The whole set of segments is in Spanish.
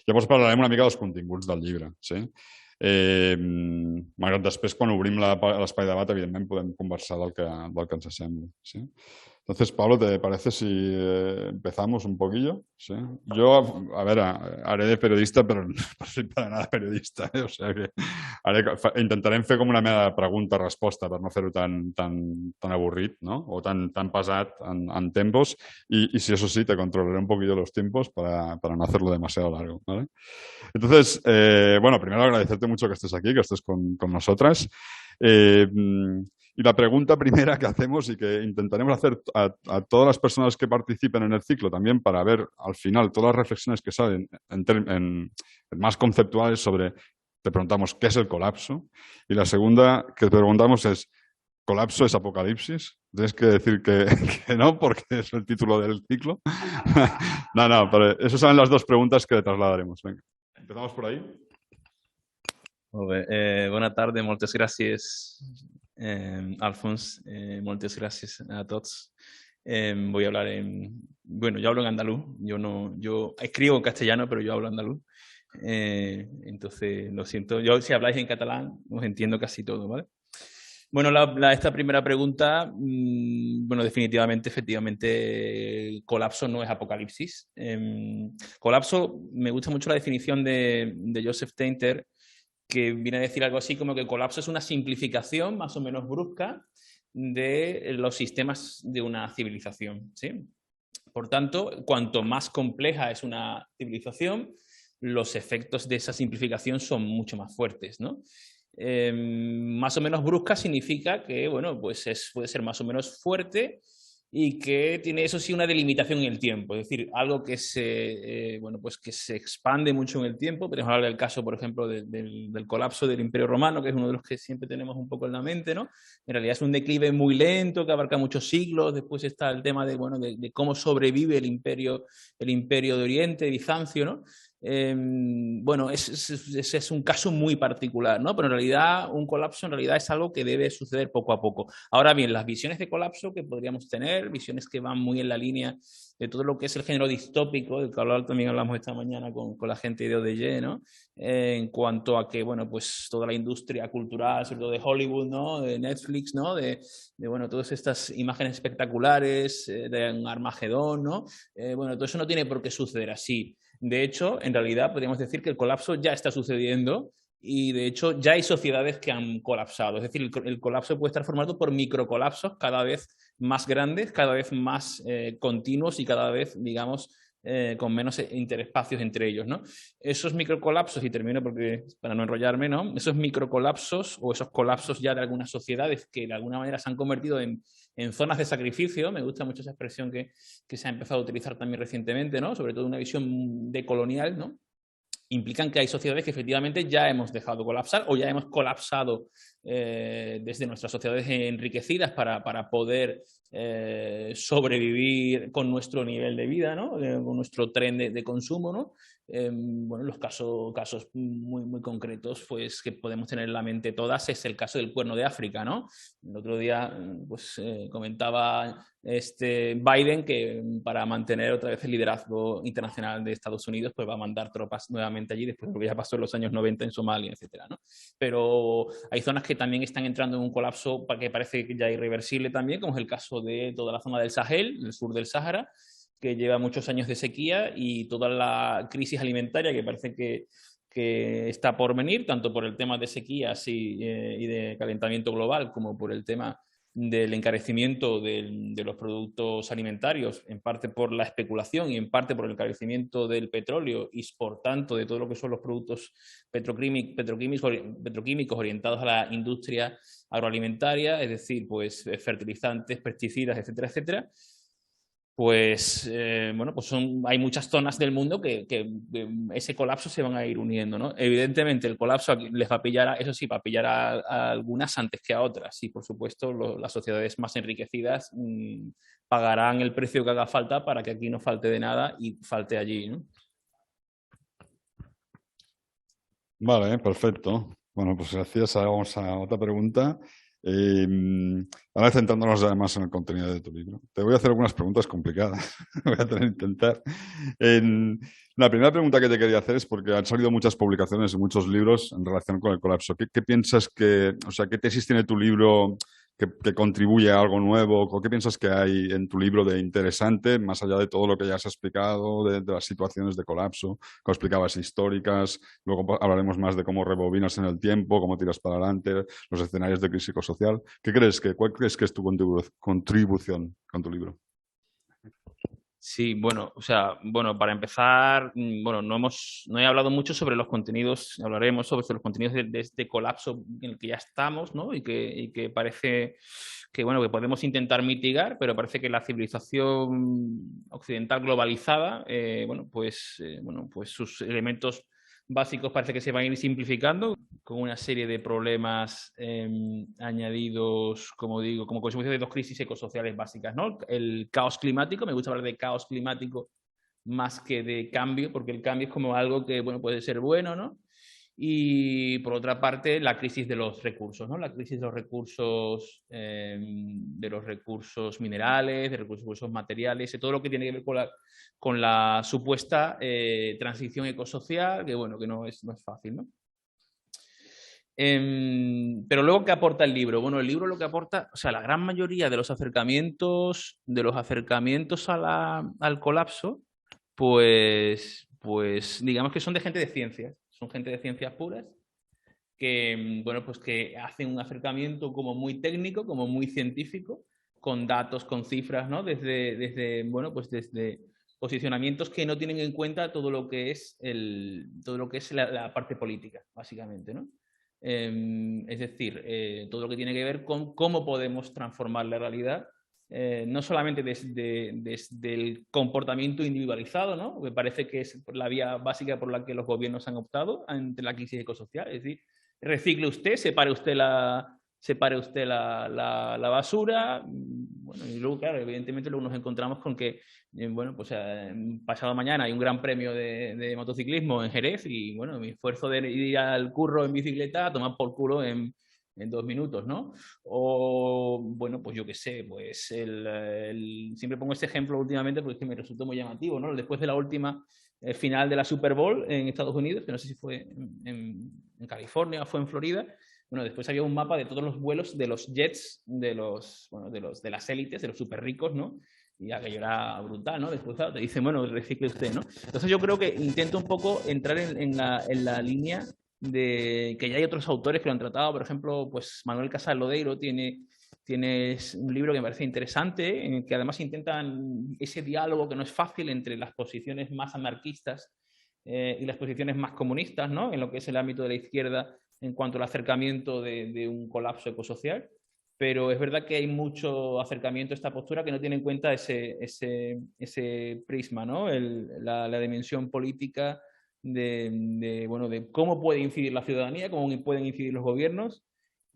Llavors parlarem una mica dels continguts del llibre, sí? Malgrat després, quan obrim l'espai de debat, evidentment podem conversar del que ens sembli, sí? Entonces, Pablo, ¿te parece si empezamos un poquillo? ¿Sí? Yo, a ver, haré de periodista, pero no soy para nada periodista, ¿eh? O sea que intentarem fer com una mena de pregunta-resposta per no fer-ho tan avorrit, ¿no? O tan pesat en tempos. Y si eso sí, te controlaré un poquillo los tiempos para no hacerlo demasiado largo, ¿vale? Entonces, bueno, primero agradecerte mucho que estés aquí, que estés con nosotras. Y la pregunta primera que hacemos y que intentaremos hacer a todas las personas que participen en el ciclo también para ver al final todas las reflexiones que salen en más conceptuales sobre, te preguntamos, ¿qué es el colapso? Y la segunda que te preguntamos es, ¿colapso es apocalipsis? Tienes que decir que no, porque es el título del ciclo. No, pero esas son las dos preguntas que le trasladaremos. Venga, empezamos por ahí. Molt bé. Bona tarda, moltes gràcies, Alfons. Moltes gràcies a tots. Voy a hablar bueno, yo hablo en andaluz. Yo escribo en castellano, pero yo hablo andaluz. Entonces, lo siento. Yo, si habláis en catalán, os entiendo casi todo, ¿vale? Bueno, esta primera pregunta, bueno, definitivamente, efectivamente, colapso no es apocalipsis. Colapso, me gusta mucho la definición de Joseph Tainter, que viene a decir algo así como que el colapso es una simplificación más o menos brusca de los sistemas de una civilización, ¿sí? Por tanto, cuanto más compleja es una civilización, los efectos de esa simplificación son mucho más fuertes, ¿no? Más o menos brusca significa que, bueno, pues puede ser más o menos fuerte y que tiene, eso sí, una delimitación en el tiempo, es decir, algo que bueno, pues que se expande mucho en el tiempo. Podemos hablar del caso, por ejemplo, del colapso del Imperio Romano, que es uno de los que siempre tenemos un poco en la mente, ¿no? En realidad es un declive muy lento que abarca muchos siglos. Después está el tema de, bueno, de cómo sobrevive el imperio de Oriente, Bizancio, ¿no? Bueno, ese es un caso muy particular, ¿no? Pero en realidad un colapso en realidad es algo que debe suceder poco a poco. Ahora bien, las visiones de colapso que podríamos tener, visiones que van muy en la línea de todo lo que es el género distópico, del que también hablamos esta mañana con la gente de ODG, ¿no? En cuanto a que, bueno, pues toda la industria cultural, sobre todo de Hollywood, ¿no? De Netflix, ¿no? Bueno, todas estas imágenes espectaculares de un Armagedón, ¿no? Bueno, todo eso no tiene por qué suceder así. De hecho, en realidad podríamos decir que el colapso ya está sucediendo y de hecho ya hay sociedades que han colapsado. Es decir, el colapso puede estar formado por microcolapsos cada vez más grandes, cada vez más continuos y cada vez, digamos, con menos interespacios entre ellos, ¿no? Esos microcolapsos, y termino porque, para no enrollarme, ¿no? Esos microcolapsos o esos colapsos ya de algunas sociedades que de alguna manera se han convertido en zonas de sacrificio. Me gusta mucho esa expresión que se ha empezado a utilizar también recientemente, ¿no? Sobre todo una visión decolonial, ¿no? Implican que hay sociedades que efectivamente ya hemos dejado colapsar o ya hemos colapsado desde nuestras sociedades enriquecidas para poder sobrevivir con nuestro nivel de vida, ¿no? Con nuestro tren de consumo, ¿no? Bueno, los casos muy, muy concretos, pues, que podemos tener en la mente todas, es el caso del Cuerno de África, ¿no? El otro día, pues, comentaba Biden que para mantener otra vez el liderazgo internacional de Estados Unidos, pues va a mandar tropas nuevamente allí, después de lo que ya pasó en los años 90 en Somalia, etcétera, ¿no? Pero hay zonas que también están entrando en un colapso que parece ya irreversible también, como es el caso de toda la zona del Sahel, el sur del Sáhara, que lleva muchos años de sequía, y toda la crisis alimentaria que parece que está por venir, tanto por el tema de sequías y de calentamiento global, como por el tema del encarecimiento de los productos alimentarios, en parte por la especulación y en parte por el encarecimiento del petróleo y por tanto de todo lo que son los productos petroquímicos orientados a la industria agroalimentaria, es decir, pues fertilizantes, pesticidas, etcétera, etcétera. Pues bueno, pues hay muchas zonas del mundo que ese colapso se van a ir uniendo, ¿no? Evidentemente el colapso les va a pillar, eso sí, va a pillar a algunas antes que a otras, y por supuesto las sociedades más enriquecidas pagarán el precio que haga falta para que aquí no falte de nada y falte allí, ¿no? Vale, perfecto. Bueno, pues gracias. Ahora vamos a otra pregunta. Ahora centrándonos además en el contenido de tu libro, te voy a hacer algunas preguntas complicadas. Voy a tener que intentar. La primera pregunta que te quería hacer es porque han salido muchas publicaciones y muchos libros en relación con el colapso. ¿Qué piensas o sea, qué tesis tiene tu libro que contribuye a algo nuevo? ¿O qué piensas que hay en tu libro de interesante, más allá de todo lo que ya has explicado, de las situaciones de colapso, como explicabas, históricas? Luego hablaremos más de cómo rebobinas en el tiempo, cómo tiras para adelante, los escenarios de crisis ecosocial. ¿Cuál crees que es tu contribución con tu libro? Sí, bueno, o sea, bueno, para empezar, bueno, no he hablado mucho sobre los contenidos, hablaremos sobre los contenidos de este colapso en el que ya estamos, ¿no? Y que parece que, bueno, que podemos intentar mitigar, pero parece que la civilización occidental globalizada, bueno, pues sus elementos básicos parece que se van a ir simplificando con una serie de problemas añadidos, como digo, como consecuencia de dos crisis ecosociales básicas, ¿no? El caos climático, me gusta hablar de caos climático más que de cambio, porque el cambio es como algo que, bueno, puede ser bueno, ¿no? Y por otra parte, la crisis de los recursos, ¿no? La crisis de los recursos minerales, de los recursos materiales, de todo lo que tiene que ver con la supuesta transición ecosocial, que bueno, que no es fácil, ¿no? Pero luego, ¿qué aporta el libro? Bueno, el libro lo que aporta, o sea, la gran mayoría de los acercamientos al colapso, pues digamos que son de gente de ciencias, son gente de ciencias puras, que, bueno, pues que hacen un acercamiento como muy técnico, como muy científico, con datos, con cifras, ¿no? Bueno, pues desde posicionamientos que no tienen en cuenta todo lo que es la parte política, básicamente, ¿no? Es decir, todo lo que tiene que ver con cómo podemos transformar la realidad, no solamente desde el comportamiento individualizado, ¿no? Me parece que es la vía básica por la que los gobiernos han optado ante la crisis ecosocial, es decir, recicle usted, separe usted la basura. Bueno, y luego, claro, evidentemente luego nos encontramos con que, bueno, pues pasado mañana hay un gran premio de motociclismo en Jerez y, bueno, mi esfuerzo de ir al curro en bicicleta a tomar por culo en 2 minutos, ¿no? O, bueno, pues yo qué sé, pues siempre pongo este ejemplo últimamente porque es que me resultó muy llamativo, ¿no? Después de la última final de la Super Bowl en Estados Unidos, que no sé si fue en California o fue en Florida. Bueno, después había un mapa de todos los vuelos de los jets, de las élites, de los súper ricos, ¿no? Y aquello era brutal, ¿no? Después claro, te dicen, bueno, recicle usted, ¿no? Entonces yo creo que intento un poco entrar en la línea de que ya hay otros autores que lo han tratado. Por ejemplo, pues Manuel Casal Lodeiro tienes un libro que me parece interesante, en el que además intentan ese diálogo que no es fácil entre las posiciones más anarquistas y las posiciones más comunistas, ¿no? En lo que es el ámbito de la izquierda en cuanto al acercamiento de un colapso ecosocial. Pero es verdad que hay mucho acercamiento a esta postura que no tiene en cuenta ese prisma, ¿no? La dimensión política bueno, de cómo puede incidir la ciudadanía, cómo pueden incidir los gobiernos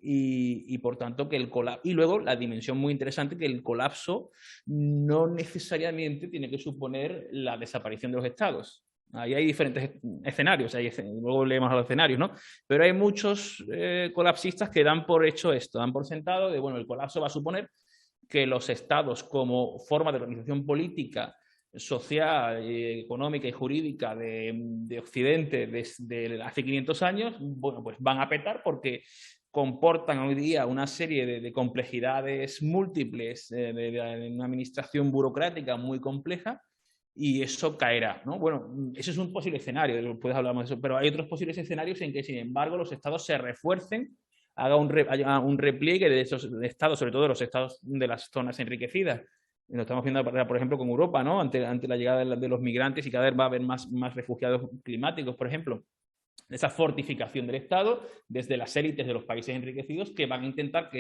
y por tanto que el colapso, y luego la dimensión muy interesante que el colapso no necesariamente tiene que suponer la desaparición de los estados. Ahí hay diferentes escenarios, luego leemos a los escenarios, ¿no? Pero hay muchos colapsistas que dan por hecho esto, dan por sentado de, bueno, el colapso va a suponer que los estados como forma de organización política, social, económica y jurídica de Occidente desde hace 500 años, bueno, pues van a petar porque comportan hoy día una serie de complejidades múltiples, de una administración burocrática muy compleja, y eso caerá, ¿no? Bueno, eso es un posible escenario, puedes hablar más de eso, pero hay otros posibles escenarios en que, sin embargo, los estados se refuercen, haya un repliegue de esos estados, sobre todo de los estados de las zonas enriquecidas. Lo estamos viendo, por ejemplo, con Europa, ¿no? Ante la llegada de los migrantes y cada vez va a haber más refugiados climáticos, por ejemplo. Esa fortificación del Estado desde las élites de los países enriquecidos que van a intentar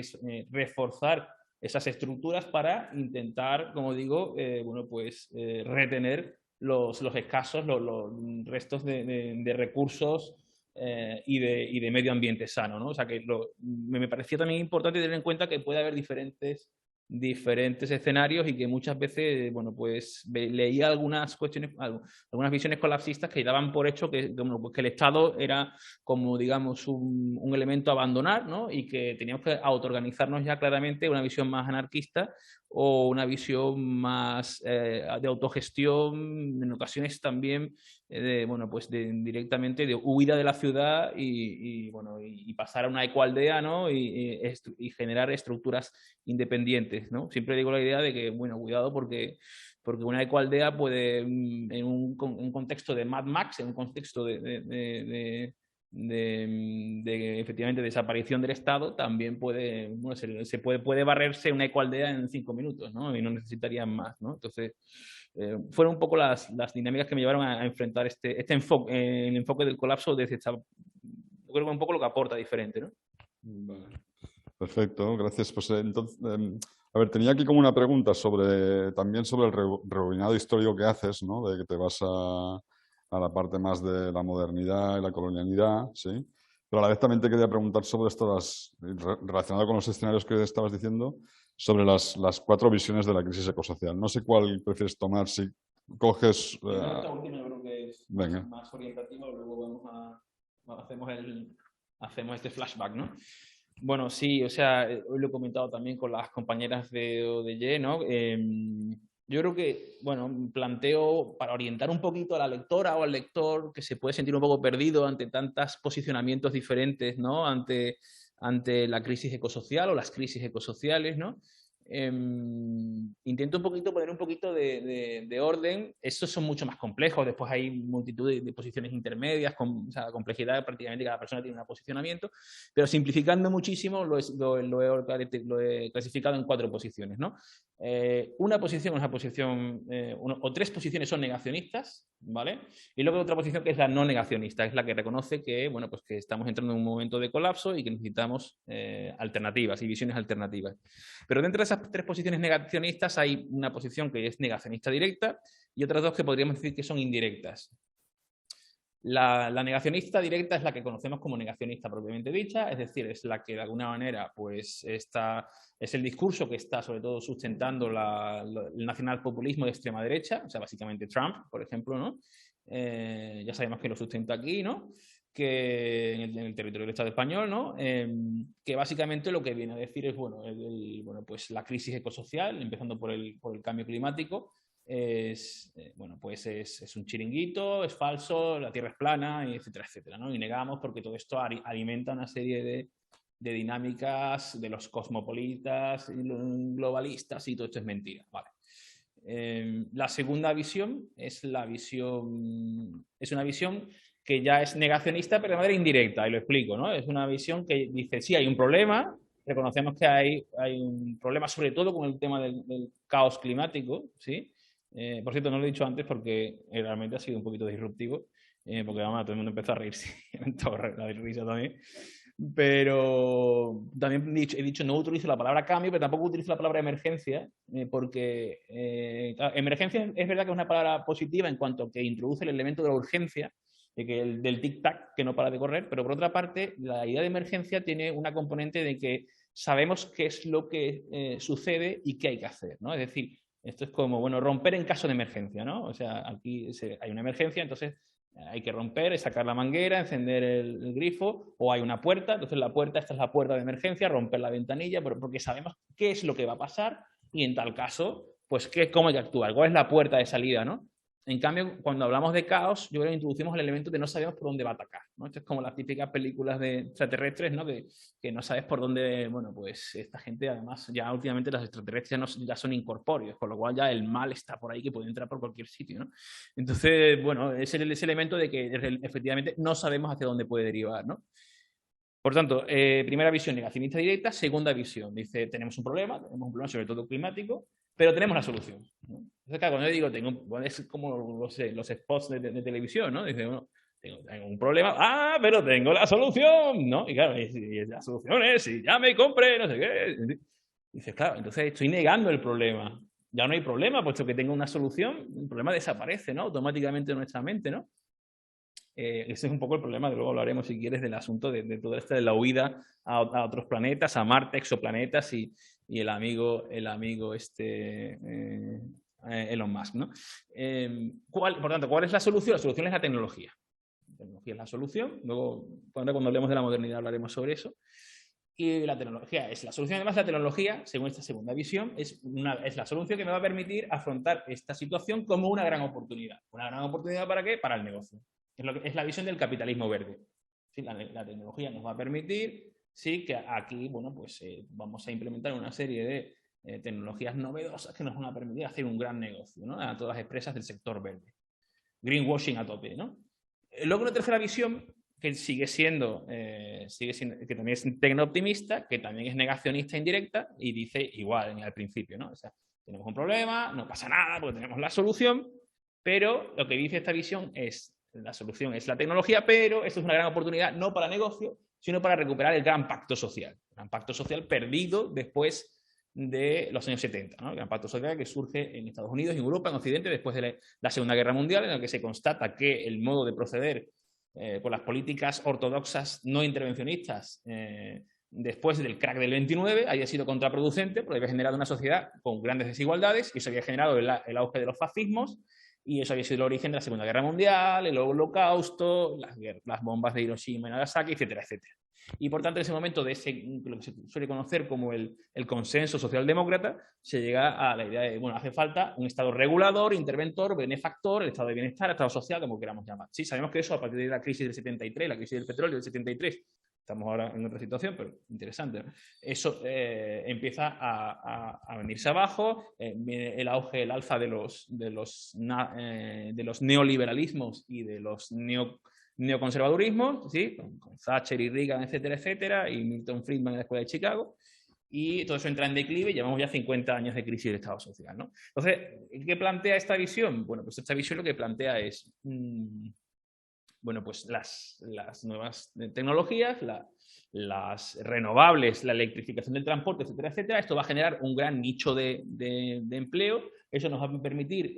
reforzar esas estructuras para intentar, como digo, bueno, pues retener los escasos, los restos de recursos y de medio ambiente sano, ¿no? O sea que me pareció también importante tener en cuenta que puede haber diferentes diferentes escenarios y que muchas veces, bueno, pues leía algunas cuestiones, algunas visiones colapsistas que daban por hecho que, bueno, pues que el Estado era como, digamos, un elemento a abandonar, ¿no? Y que teníamos que autoorganizarnos ya claramente una visión más anarquista o una visión más de autogestión, en ocasiones también bueno, pues directamente de huida de la ciudad bueno, y pasar a una ecoaldea, ¿no? Y generar estructuras independientes, ¿no? Siempre digo la idea de que, bueno, cuidado porque una ecoaldea puede, en un contexto de Mad Max, en un contexto de efectivamente desaparición del Estado, también puede, bueno, puede barrerse una ecoaldea en 5 minutos, ¿no? Y no necesitarían más, ¿no? Entonces, fueron un poco las dinámicas que me llevaron a enfrentar este enfoque, el enfoque del colapso desde esta, yo creo que un poco lo que aporta diferente, ¿no? Vale. Perfecto, gracias. Pues entonces, a ver, tenía aquí como una pregunta también sobre el rebobinado histórico que haces, ¿no? De que te vas a la parte más de la modernidad y la colonialidad, ¿sí? Pero a la vez también te quería preguntar sobre esto, relacionado con los escenarios que estabas diciendo, sobre las 4 visiones de la crisis ecosocial. No sé cuál prefieres tomar, si coges... Esta última yo creo que es venga. más orientativa, luego hacemos este flashback, ¿no? Bueno, sí, o sea, hoy lo he comentado también con las compañeras de ODY, ¿no? Yo creo que, bueno, planteo para orientar un poquito a la lectora o al lector que se puede sentir un poco perdido ante tantos posicionamientos diferentes, ¿no? Ante la crisis ecosocial o las crisis ecosociales, ¿no? Intento un poquito poner un poquito de orden. Estos son mucho más complejos. Después hay multitud de posiciones intermedias, o sea, la complejidad prácticamente cada persona tiene un posicionamiento, pero simplificando muchísimo lo he clasificado en 4 posiciones, ¿no? Una posición es una posición, o 3 posiciones son negacionistas, ¿vale? Y luego otra posición que es la no negacionista, es la que reconoce que, bueno, pues que estamos entrando en un momento de colapso y que necesitamos alternativas y visiones alternativas. Pero dentro de esas 3 posiciones negacionistas hay una posición que es negacionista directa y otras 2 que podríamos decir que son indirectas. La negacionista directa es la que conocemos como negacionista propiamente dicha, es decir, es la que de alguna manera pues es el discurso que está sobre todo sustentando el nacionalpopulismo de extrema derecha, o sea, básicamente Trump, por ejemplo, ¿no? Ya sabemos que lo sustenta aquí, ¿no? Que en el territorio del Estado español, ¿no? Que básicamente lo que viene a decir es, bueno, bueno, pues la crisis ecosocial, empezando por el cambio climático, bueno, pues es un chiringuito, es falso, la Tierra es plana, etcétera, etcétera, ¿no? Y negamos porque todo esto alimenta una serie de dinámicas de los cosmopolitas, globalistas y todo esto es mentira, ¿vale? La segunda visión es una visión que ya es negacionista, pero de manera indirecta, y lo explico, ¿no? Es una visión que dice, sí, hay un problema, reconocemos que hay un problema sobre todo con el tema del caos climático, ¿sí? Por cierto, no lo he dicho antes porque realmente ha sido un poquito disruptivo, porque vamos, todo el mundo empezó a reírse, la de risa también. Pero también he dicho, no utilizo la palabra cambio, pero tampoco utilizo la palabra emergencia, porque emergencia es verdad que es una palabra positiva en cuanto que introduce el elemento de la urgencia, del tic-tac que no para de correr, pero por otra parte, la idea de emergencia tiene una componente de que sabemos qué es lo que sucede y qué hay que hacer, ¿no? Es decir, esto es como, bueno, romper en caso de emergencia, ¿no? O sea, aquí hay una emergencia, entonces hay que romper, sacar la manguera, encender el grifo, o hay una puerta, entonces esta es la puerta de emergencia, romper la ventanilla, porque sabemos qué es lo que va a pasar y en tal caso, pues cómo hay que actuar, cuál es la puerta de salida, ¿no? En cambio, cuando hablamos de caos, yo creo que introducimos el elemento de no sabemos por dónde va a atacar, ¿no? Esto es como las típicas películas de extraterrestres, ¿no? Que no sabes por dónde, bueno, pues esta gente, además, ya últimamente los extraterrestres ya son incorpóreos, con lo cual ya el mal está por ahí que puede entrar por cualquier sitio, ¿no? Entonces, bueno, es ese elemento de que efectivamente no sabemos hacia dónde puede derivar, ¿no? Por tanto, primera visión negacionista directa, segunda visión, dice, tenemos un problema sobre todo climático, pero tenemos la solución, ¿no? Entonces, claro, cuando yo digo, es como los spots de televisión, ¿no? Dice, bueno, tengo un problema, pero tengo la solución, ¿no? Y claro, y la solución es, si ya me compré, no sé qué. Dices, claro, entonces estoy negando el problema. Ya no hay problema, puesto que tengo una solución, el problema desaparece, ¿no? Automáticamente en nuestra mente, ¿no? Ese es un poco el problema, luego hablaremos, si quieres, del asunto de todo esto de la huida a otros planetas, a Marte, exoplanetas y el amigo Elon Musk, ¿no? Por tanto, ¿cuál es la solución? La solución es la tecnología. La tecnología es la solución. Luego, cuando hablemos de la modernidad, hablaremos sobre eso. Y la tecnología es la solución. Además, la tecnología, según esta segunda visión, es la solución que me va a permitir afrontar esta situación como una gran oportunidad. ¿Una gran oportunidad para qué? Para el negocio. Es la visión del capitalismo verde. ¿Sí? La tecnología nos va a permitir, sí, que aquí, bueno, pues vamos a implementar una serie de tecnologías novedosas que nos van a permitir hacer un gran negocio, ¿no? A todas las empresas del sector verde. Greenwashing a tope, ¿no? Luego una tercera visión que sigue siendo, que también es tecno-optimista, que también es negacionista indirecta y dice igual al principio, ¿no? O sea, tenemos un problema, no pasa nada porque tenemos la solución, pero lo que dice esta visión es, la solución es la tecnología, pero esto es una gran oportunidad no para negocio, sino para recuperar el gran pacto social. El gran pacto social perdido después de los años 70, ¿no? El gran pacto social que surge en Estados Unidos y en Europa, en Occidente, después de la Segunda Guerra Mundial, en el que se constata que el modo de proceder con las políticas ortodoxas no intervencionistas después del crack del 29 haya sido contraproducente porque había generado una sociedad con grandes desigualdades y eso había generado el auge de los fascismos y eso había sido el origen de la Segunda Guerra Mundial, el Holocausto, las bombas de Hiroshima y Nagasaki, etcétera, etcétera. Y por tanto, en ese momento de lo que se suele conocer como el consenso socialdemócrata, se llega a la idea de, bueno, hace falta un Estado regulador, interventor, benefactor, el Estado de bienestar, el Estado social, como queramos llamar. Sí, sabemos que eso a partir de la crisis del 73, la crisis del petróleo del 73, estamos ahora en otra situación, pero interesante, ¿no? Eso empieza a venirse abajo, el auge, el alza de los neoliberalismos y de los neoconservadurismos, ¿sí? Con Thatcher y Reagan, etcétera, etcétera, y Milton Friedman en la Escuela de Chicago, y todo eso entra en declive y llevamos ya 50 años de crisis del Estado social, ¿no? Entonces, ¿qué plantea esta visión? Bueno, pues esta visión lo que plantea es, bueno, pues las nuevas tecnologías, las renovables, la electrificación del transporte, etcétera, etcétera. Esto va a generar un gran nicho de empleo. Eso nos va a permitir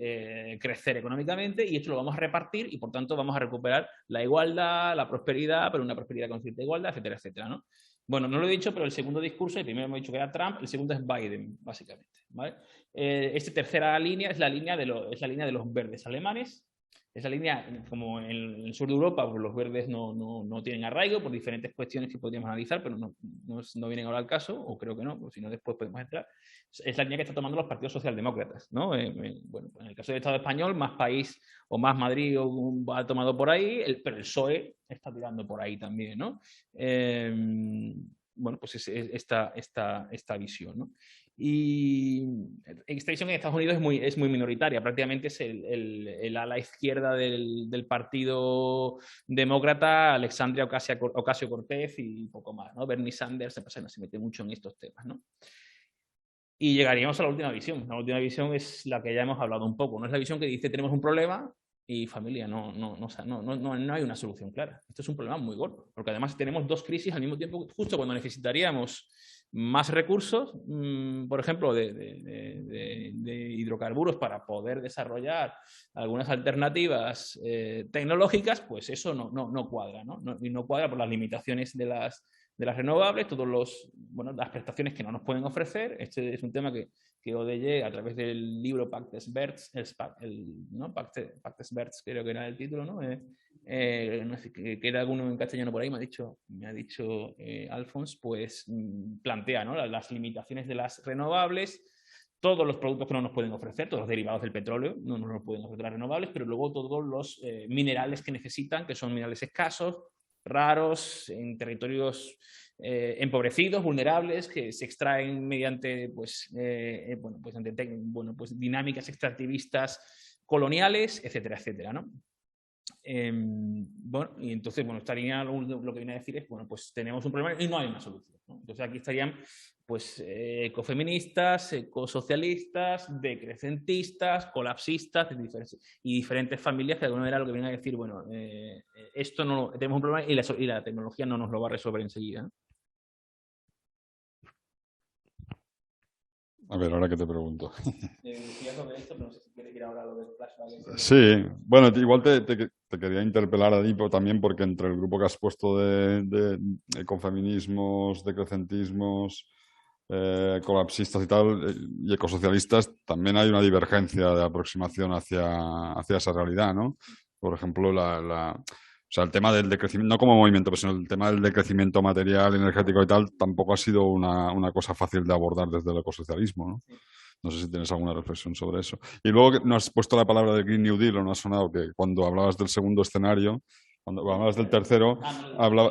crecer económicamente y esto lo vamos a repartir y, por tanto, vamos a recuperar la igualdad, la prosperidad, pero una prosperidad con cierta igualdad, etcétera, etcétera, ¿no? Bueno, no lo he dicho, pero el segundo discurso, el primero hemos dicho que era Trump, el segundo es Biden, básicamente, ¿vale? Esta tercera línea es la línea de los verdes alemanes. Esa línea, como en el sur de Europa, pues los verdes no tienen arraigo por diferentes cuestiones que podríamos analizar, pero no vienen ahora al caso, o creo que no, porque si no después podemos entrar. Es la línea que están tomando los partidos socialdemócratas, ¿no? Bueno, en el caso del Estado español, Más País o Más Madrid ha tomado por ahí, pero el PSOE está tirando por ahí también, ¿no? Bueno, pues es esta visión, ¿no? Y esta visión en Estados Unidos es muy minoritaria, prácticamente es el ala izquierda del Partido Demócrata, Alexandria Ocasio-Cortez y poco más, ¿no? Bernie Sanders no se mete mucho en estos temas, ¿no? Y llegaríamos a la última visión. La última visión es la que ya hemos hablado un poco, ¿no? Es la visión que dice tenemos un problema y familia, no hay una solución clara. Esto es un problema muy gordo, porque además tenemos dos crisis al mismo tiempo, justo cuando necesitaríamos más recursos, por ejemplo, de hidrocarburos para poder desarrollar algunas alternativas tecnológicas, pues eso no cuadra, ¿no? Y no cuadra por las limitaciones de las renovables, las prestaciones que no nos pueden ofrecer. Este es un tema que ODY, a través del libro Pactes Verds, Pactes Verds creo que era el título, ¿no? No sé, que era alguno en castellano por ahí, me ha dicho Alfons, pues plantea, ¿no? Las limitaciones de las renovables, todos los productos que no nos pueden ofrecer, todos los derivados del petróleo no nos pueden ofrecer las renovables, pero luego todos los minerales que necesitan, que son minerales escasos, raros, en territorios empobrecidos, vulnerables, que se extraen mediante dinámicas extractivistas coloniales, etcétera, etcétera, ¿no? Y entonces, esta línea lo que viene a decir es, pues tenemos un problema y no hay una solución, ¿no? Entonces aquí estarían, ecofeministas, ecosocialistas, decrecentistas, colapsistas y diferentes familias que de alguna manera lo que vienen a decir, esto no, tenemos un problema y la tecnología no nos lo va a resolver enseguida, ¿no? A ver, ahora que te pregunto. Decías sobre esto, pero no sé si quieres ir ahora a lo del flashback. Sí, bueno, igual te quería interpelar a ti también porque entre el grupo que has puesto de ecofeminismos, decrecentismos, colapsistas y tal, y ecosocialistas, también hay una divergencia de aproximación hacia esa realidad, ¿no? Por ejemplo, o sea, el tema del decrecimiento, no como movimiento, pero sino el tema del decrecimiento material, energético y tal, tampoco ha sido una cosa fácil de abordar desde el ecosocialismo, ¿no? Sí. No sé si tienes alguna reflexión sobre eso. Y luego que no has puesto la palabra del Green New Deal o no ha sonado que cuando hablabas del segundo escenario, cuando hablabas del tercero,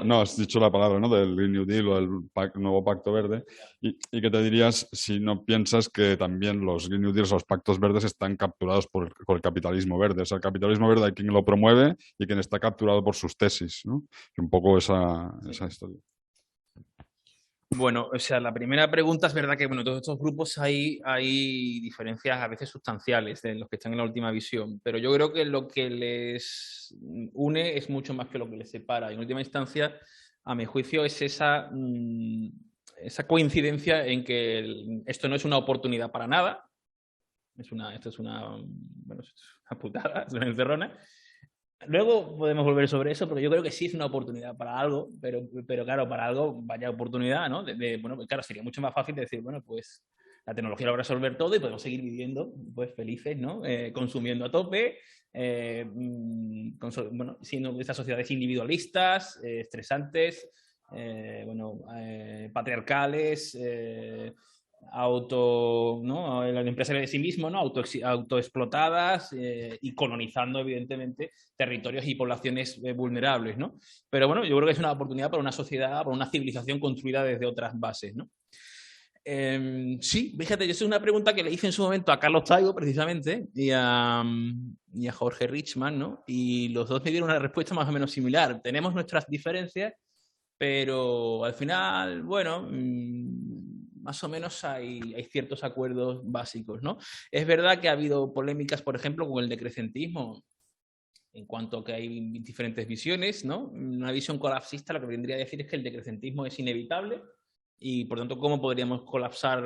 no, has dicho la palabra, ¿no? Del Green New Deal o del nuevo Pacto Verde. Y que te dirías si no piensas que también los Green New Deals o los pactos verdes están capturados por el capitalismo verde. O sea, el capitalismo verde hay quien lo promueve y quien está capturado por sus tesis, ¿no? Y un poco esa historia. Bueno, o sea, la primera pregunta es verdad que, bueno, en todos estos grupos hay diferencias a veces sustanciales de los que están en la última visión, pero yo creo que lo que les une es mucho más que lo que les separa. Y en última instancia, a mi juicio, es esa coincidencia en que esto no es una oportunidad para nada, esto es bueno, es una putada, es una encerrona. Luego podemos volver sobre eso, porque yo creo que sí es una oportunidad para algo, pero claro, para algo, vaya oportunidad, ¿no? Bueno, claro, sería mucho más fácil decir, bueno, pues la tecnología lo va a resolver todo y podemos seguir viviendo, pues, felices, ¿no? Consumiendo a tope, bueno, siendo estas sociedades individualistas, estresantes, bueno, patriarcales, ¿no? El empresario de sí mismo, ¿no? Autoexplotadas y colonizando, evidentemente, territorios y poblaciones vulnerables, ¿no? Pero bueno, yo creo que es una oportunidad para una sociedad, para una civilización construida desde otras bases, ¿no? Sí, fíjate, esa es una pregunta que le hice en su momento a Carlos Taibo, precisamente, y a Jorge Richman, ¿no? Y los dos me dieron una respuesta más o menos similar. Tenemos nuestras diferencias, pero al final, bueno, más o menos hay ciertos acuerdos básicos, ¿no? Es verdad que ha habido polémicas, por ejemplo, con el decrecentismo, en cuanto a que hay diferentes visiones, ¿no? Una visión colapsista lo que vendría a decir es que el decrecentismo es inevitable y, por tanto, ¿cómo podríamos colapsar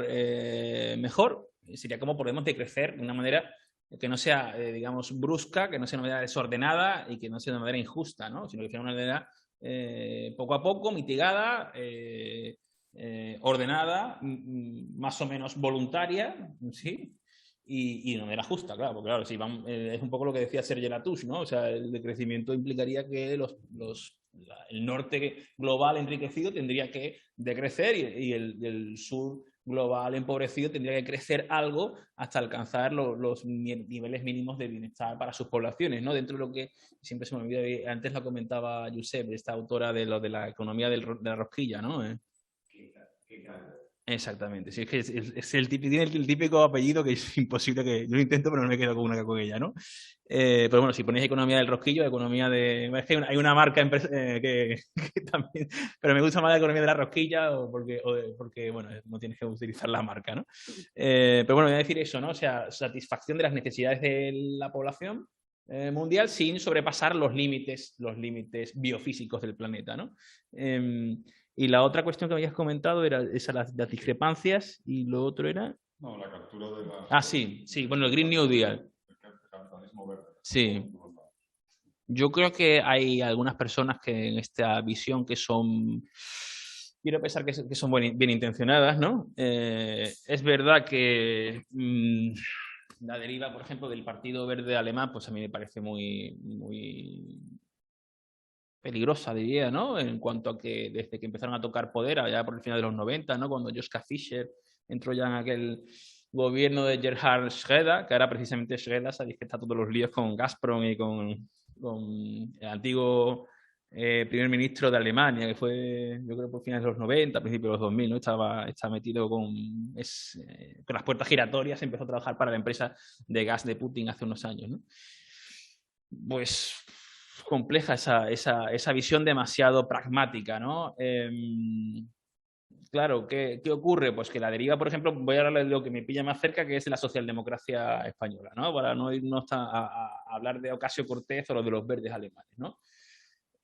mejor? Sería cómo podemos decrecer de una manera que no sea, digamos, brusca, que no sea de una manera desordenada y que no sea de una manera injusta, ¿no? Sino que sea de una manera poco a poco, mitigada, ordenada, más o menos voluntaria, ¿sí? Y de manera justa, claro, porque claro, si es un poco lo que decía Serge Latouche, ¿no? O sea, el decrecimiento implicaría que el norte global enriquecido tendría que decrecer y el sur global empobrecido tendría que crecer algo hasta alcanzar los niveles mínimos de bienestar para sus poblaciones, ¿no? Dentro de lo que siempre se me olvida, antes lo comentaba Josep, esta autora de lo de la economía de la rosquilla, ¿no? Exactamente, sí, es que tiene el típico apellido que es imposible que yo lo intento, pero no me quedo con una con ella, ¿no? Pero bueno, si ponéis economía del rosquillo, economía de. Es que hay una marca que también. Pero me gusta más la economía de la rosquilla porque bueno, no tienes que utilizar la marca, ¿no? Pero bueno, voy a decir eso, ¿no? O sea, satisfacción de las necesidades de la población mundial sin sobrepasar los límites biofísicos del planeta, ¿no? Y la otra cuestión que me habías comentado era las discrepancias y lo otro era. No, la captura de la. Ah, sí, bueno, el Green New Deal. El capitalismo verde. Sí. Yo creo que hay algunas personas que en esta visión que son. Quiero pensar que son bien intencionadas, ¿no? Es verdad que la deriva, por ejemplo, del Partido Verde Alemán, pues a mí me parece muy peligrosa, diría, ¿no? En cuanto a que desde que empezaron a tocar poder, allá por el final de los 90, ¿no? Cuando Joschka Fischer entró ya en aquel gobierno de Gerhard Schröder, que ahora precisamente Schröder sabéis que está todos los líos con Gazprom y con el antiguo primer ministro de Alemania, que fue, yo creo, por finales de los 90, principios de los 2000, ¿no? Estaba metido con las puertas giratorias, empezó a trabajar para la empresa de gas de Putin hace unos años, ¿no? Pues compleja esa visión demasiado pragmática, ¿no? Claro, ¿qué ocurre? Pues que la deriva, por ejemplo, voy a hablar de lo que me pilla más cerca, que es la socialdemocracia española, ¿no? Para no irnos a hablar de Ocasio Cortez o de los verdes alemanes, ¿no?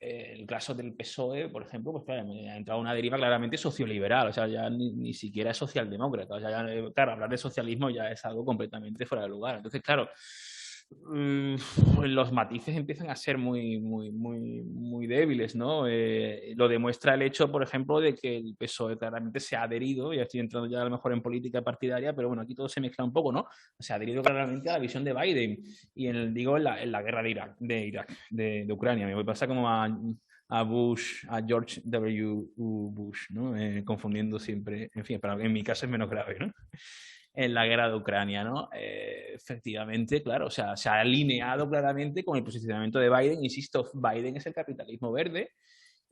el caso del PSOE, por ejemplo, pues claro, ha entrado una deriva claramente socioliberal, o sea, ya ni siquiera es socialdemócrata, o sea, ya, claro, hablar de socialismo ya es algo completamente fuera de lugar. Entonces, claro, los matices empiezan a ser muy débiles, ¿no? Lo demuestra el hecho, por ejemplo, de que el PSOE claramente se ha adherido, ya estoy entrando ya a lo mejor en política partidaria, pero bueno, aquí todo se mezcla un poco, ¿no? Se ha adherido claramente a la visión de Biden y digo, en la guerra de Ucrania. Me pasa como a Bush, a George W. Bush, ¿no? Confundiendo siempre, en fin, pero en mi caso es menos grave, ¿no? En la guerra de Ucrania, ¿no? Efectivamente, claro, o sea, se ha alineado claramente con el posicionamiento de Biden. Insisto, Biden es el capitalismo verde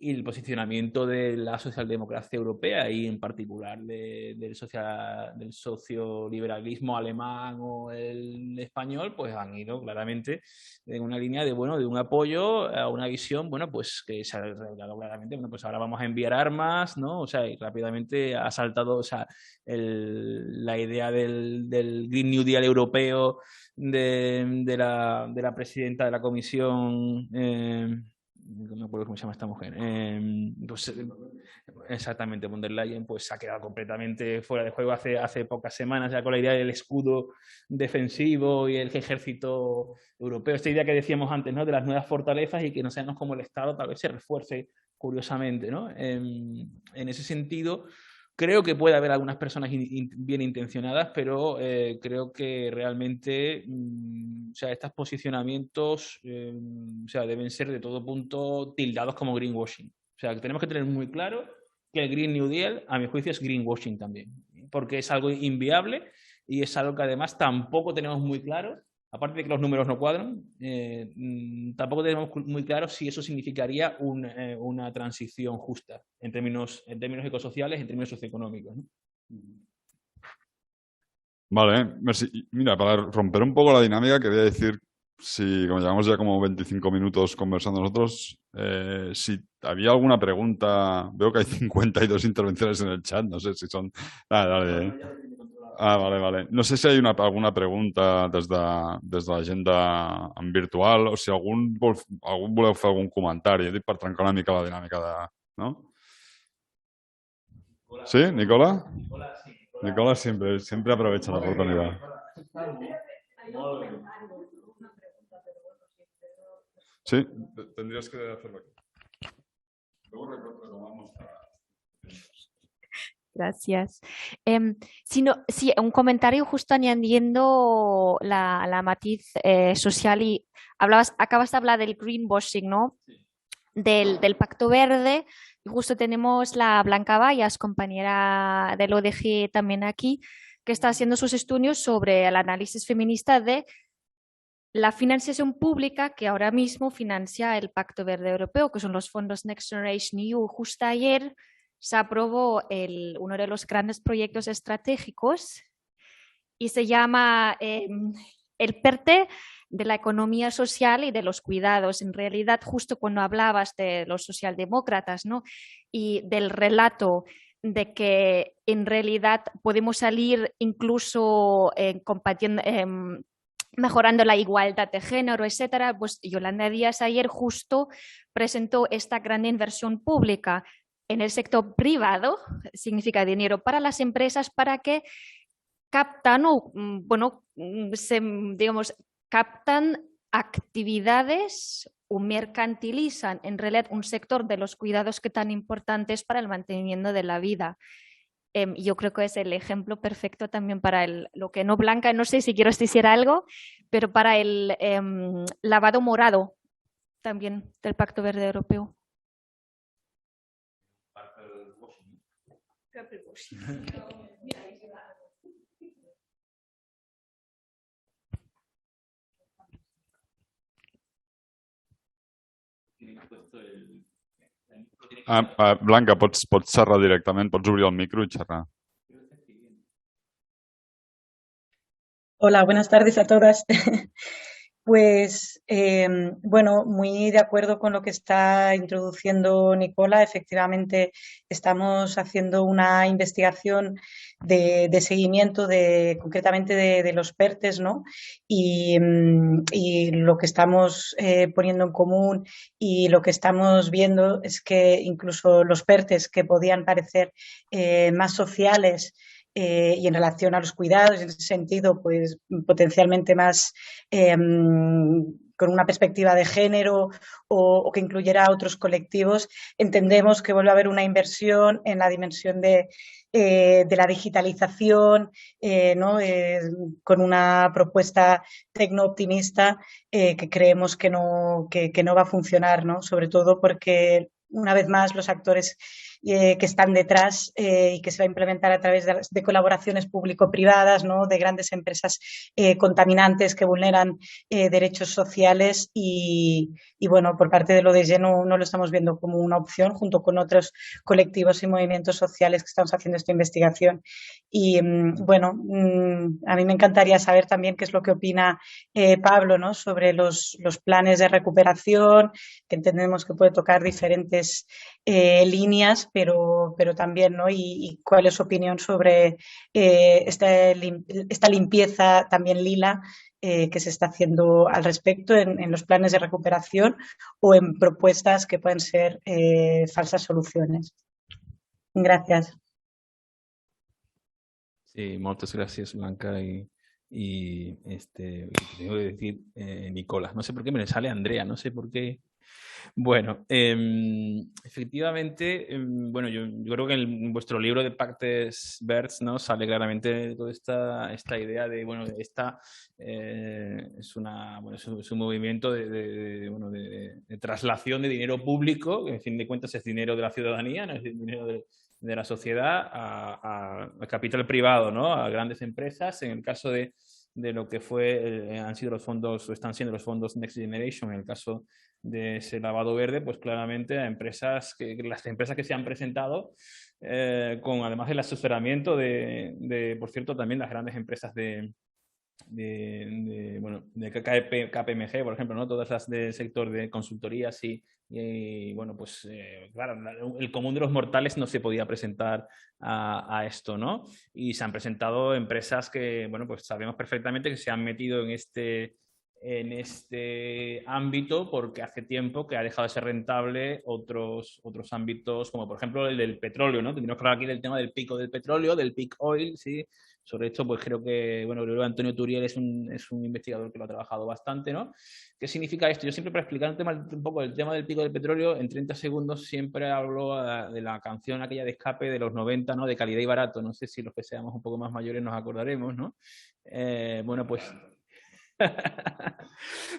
y el posicionamiento de la socialdemocracia europea y en particular del socioliberalismo alemán o el español, pues han ido claramente en una línea de, bueno, de un apoyo a una visión, bueno, pues que se ha revelado claramente, bueno, pues ahora vamos a enviar armas, ¿no? O sea, y rápidamente ha saltado, o sea, la idea del Green New Deal europeo de la presidenta de la comisión, no me acuerdo cómo se llama esta mujer, pues, exactamente, von der Leyen, pues se ha quedado completamente fuera de juego hace pocas semanas, ya con la idea del escudo defensivo y el ejército europeo, esta idea que decíamos antes, ¿no? De las nuevas fortalezas y que no seamos como el Estado, tal vez se refuerce curiosamente, ¿no? En ese sentido, creo que puede haber algunas personas bien intencionadas, pero creo que realmente o sea, estos posicionamientos o sea, deben ser de todo punto tildados como greenwashing. O sea, que tenemos que tener muy claro que el Green New Deal, a mi juicio, es greenwashing también, porque es algo inviable y es algo que además tampoco tenemos muy claro. Aparte de que los números no cuadran, tampoco tenemos muy claro si eso significaría una transición justa en términos ecosociales, en términos socioeconómicos, ¿no? Vale, merci. Mira, para romper un poco la dinámica, quería decir, si como llevamos ya como 25 minutos conversando nosotros, si había alguna pregunta, veo que hay 52 intervenciones en el chat, no sé si son... dale. Vale. No sé si hay alguna pregunta desde l'agenda en virtual o si algun voleu fer algun comentari. Dic per trencar una mica la dinàmica de... No? Sí, Nicola? Nicola siempre aprovecha la oportunidad. Sí, tendrías que hacerlo aquí. Luego retomamos. Gracias. Sí, un comentario justo añadiendo la matiz social y acabas de hablar del greenwashing, ¿no? Del Pacto Verde. Y justo tenemos la Blanca Bayas, compañera del ODG también aquí, que está haciendo sus estudios sobre el análisis feminista de la financiación pública que ahora mismo financia el Pacto Verde Europeo, que son los fondos Next Generation EU. Justo ayer se aprobó uno de los grandes proyectos estratégicos y se llama el PERTE de la economía social y de los cuidados. En realidad, justo cuando hablabas de los socialdemócratas, ¿no? Y del relato de que en realidad podemos salir incluso mejorando la igualdad de género, etcétera, pues Yolanda Díaz ayer justo presentó esta gran inversión pública en el sector privado, significa dinero para las empresas para que captan captan actividades o mercantilizan en realidad un sector de los cuidados que tan importantes para el mantenimiento de la vida. Yo creo que es el ejemplo perfecto también para lo que no Blanca, no sé si quiero decir algo, pero para el lavado morado también del Pacto Verde Europeo. Blanca, pots xerrar directament, pots obrir el micro y xerrar. Hola, buenas tardes a todas. Pues bueno, muy de acuerdo con lo que está introduciendo Nicola. Efectivamente, estamos haciendo una investigación de seguimiento concretamente de los PERTES, ¿no? Y lo que estamos poniendo en común y lo que estamos viendo es que incluso los PERTES que podían parecer más sociales y en relación a los cuidados, en ese sentido, pues potencialmente más con una perspectiva de género o que incluyera a otros colectivos, entendemos que vuelve a haber una inversión en la dimensión de la digitalización, ¿no? Con una propuesta tecno-optimista que creemos que no va a funcionar, ¿no? Sobre todo porque, una vez más, los actores que están detrás y que se va a implementar a través de colaboraciones público-privadas, ¿no? De grandes empresas contaminantes que vulneran derechos sociales y, bueno, por parte de l'ODG no lo estamos viendo como una opción junto con otros colectivos y movimientos sociales que estamos haciendo esta investigación. Y bueno, a mí me encantaría saber también qué es lo que opina Pablo, ¿no? Sobre los planes de recuperación, que entendemos que puede tocar diferentes líneas, pero también, ¿no? Y cuál es su opinión sobre esta limpieza también lila que se está haciendo al respecto en los planes de recuperación o en propuestas que pueden ser falsas soluciones. Gracias. Sí, muchas gracias, Blanca. Y tengo que decir Nicola. No sé por qué me sale Andrea, no sé por qué. Bueno, efectivamente, bueno, yo creo que en vuestro libro de Pactes Verds, ¿no? Sale claramente toda esta idea de, bueno, es un movimiento de traslación de dinero público, que en fin de cuentas es dinero de la ciudadanía, no es dinero de la sociedad al capital privado, ¿no? A grandes empresas. En el caso de lo que han sido los fondos, o están siendo los fondos Next Generation, en el caso de ese lavado verde, pues claramente a las empresas que se han presentado, con además el asesoramiento por cierto, también las grandes empresas de KPMG, por ejemplo, ¿no? Todas las del sector de consultorías y bueno, pues claro, el común de los mortales no se podía presentar a esto, ¿no? Y se han presentado empresas que, bueno, pues sabemos perfectamente que se han metido en este ámbito porque hace tiempo que ha dejado de ser rentable otros ámbitos, como por ejemplo el del petróleo, ¿no? Tendríamos que hablar aquí del tema del pico del petróleo, del peak oil, ¿sí? Sobre esto, pues creo que, bueno, Antonio Turiel es un investigador que lo ha trabajado bastante, ¿no? ¿Qué significa esto? Yo siempre, para explicar un poco el tema del pico del petróleo, en 30 segundos siempre hablo de la canción aquella de escape de los 90, ¿no? De Calidad y Barato. No sé si los que seamos un poco más mayores nos acordaremos, ¿no? Bueno, pues...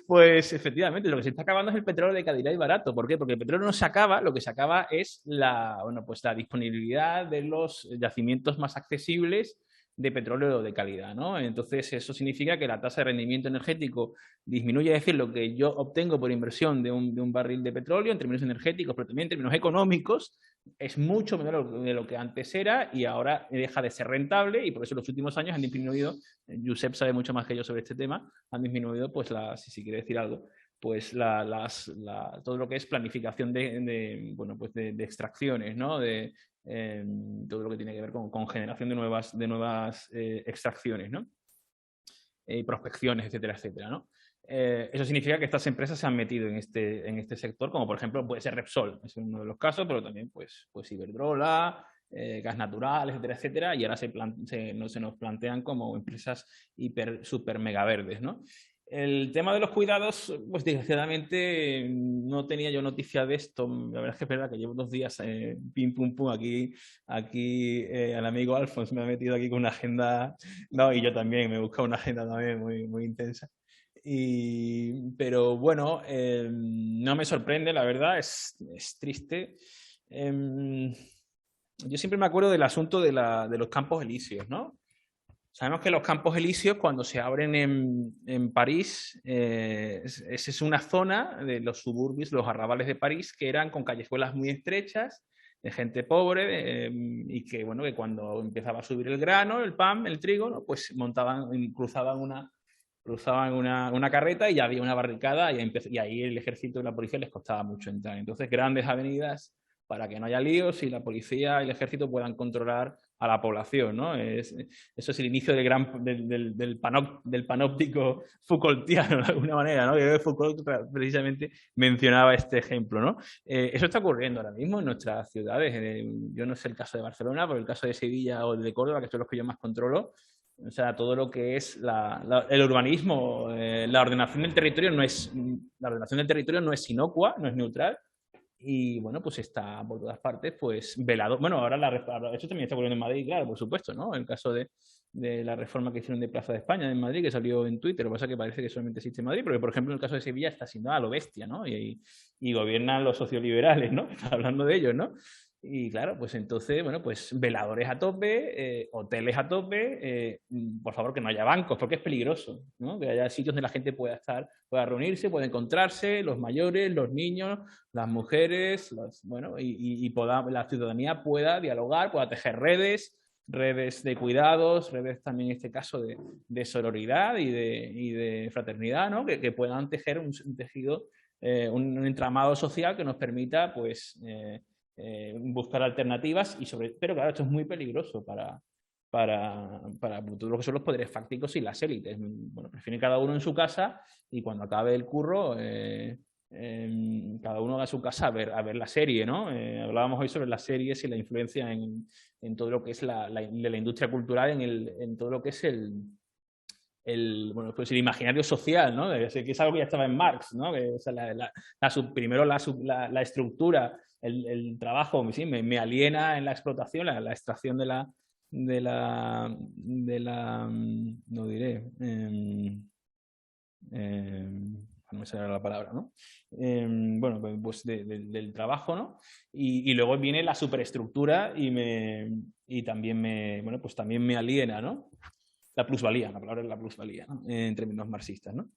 Pues efectivamente, lo que se está acabando es el petróleo de calidad y barato. ¿Por qué? Porque el petróleo no se acaba, lo que se acaba es la disponibilidad de los yacimientos más accesibles de petróleo de calidad, ¿no? Entonces, eso significa que la tasa de rendimiento energético disminuye, es decir, lo que yo obtengo por inversión de un barril de petróleo en términos energéticos, pero también en términos económicos, es mucho menor de lo que antes era y ahora deja de ser rentable, y por eso en los últimos años han disminuido, Josep sabe mucho más que yo sobre este tema, han disminuido, pues, si quiere decir algo, pues todo lo que es planificación de extracciones, ¿no? Todo lo que tiene que ver con generación de nuevas extracciones, ¿no? Prospecciones, etcétera, etcétera, ¿no? Eso significa que estas empresas se han metido en este sector, como por ejemplo puede ser Repsol, es uno de los casos, pero también pues Iberdrola, gas natural, etcétera, etcétera, y ahora se nos plantean como empresas super mega verdes, ¿no? El tema de los cuidados, pues desgraciadamente no tenía yo noticia de esto. La verdad es que es verdad que llevo 2 días pim pum pum aquí el amigo Alfons me ha metido aquí con una agenda, no, y yo también me he buscado una agenda también muy, muy intensa. Pero bueno, no me sorprende, la verdad, es triste. Yo siempre me acuerdo del asunto de los campos elíseos, ¿no? Sabemos que los campos elíseos, cuando se abren en París, esa es una zona de los suburbios, los arrabales de París, que eran con callejuelas muy estrechas, de gente pobre, y que, bueno, que cuando empezaba a subir el grano, el pan, el trigo, ¿no? Pues cruzaban cruzaban una carreta y ya había una barricada y ahí el ejército y la policía les costaba mucho entrar. Entonces, grandes avenidas para que no haya líos y la policía y el ejército puedan controlar a la población, ¿no? Eso es el inicio del panóptico Foucaultiano, de alguna manera, ¿no? Que Foucault precisamente mencionaba este ejemplo, ¿no? Eso está ocurriendo ahora mismo en nuestras ciudades. Yo no sé el caso de Barcelona, pero el caso de Sevilla o de Córdoba, que son los que yo más controlo, o sea, todo lo que es el urbanismo, la ordenación del territorio no es inocua, no es neutral, y bueno, pues está por todas partes, pues velado. Bueno, ahora eso también está ocurriendo en Madrid, claro, por supuesto, ¿no? El caso de la reforma que hicieron de Plaza de España en Madrid, que salió en Twitter, lo que pasa es que parece que solamente existe en Madrid, porque por ejemplo en el caso de Sevilla está siendo a lo bestia, ¿no? Y gobiernan los socioliberales, ¿no? Hablando de ellos, ¿no? Y claro, pues entonces, bueno, pues veladores a tope, hoteles a tope, por favor que no haya bancos, porque es peligroso, ¿no? Que haya sitios donde la gente pueda reunirse, pueda encontrarse, los mayores, los niños, las mujeres, bueno, la ciudadanía pueda dialogar, pueda tejer redes de cuidados, redes también en este caso de sororidad y de fraternidad, ¿no? Que puedan tejer un tejido, un entramado social que nos permita, pues, buscar alternativas pero claro, esto es muy peligroso para todo lo que son los poderes fácticos y las élites. Bueno, prefieren cada uno en su casa y cuando acabe el curro cada uno a su casa a ver la serie, ¿no? Hablábamos hoy sobre las series y la influencia en todo lo que es de la industria cultural, en todo lo que es bueno, pues el imaginario social, ¿no? Que es algo que ya estaba en Marx, ¿no? Que, o sea, primero la estructura, el trabajo, sí, me aliena en la explotación, la extracción no diré, no me sale la palabra, ¿no? Bueno, pues del trabajo, ¿no? Y luego viene la superestructura y también bueno, pues también me aliena, ¿no? La plusvalía, la palabra es la plusvalía, ¿no? En términos marxistas, ¿no?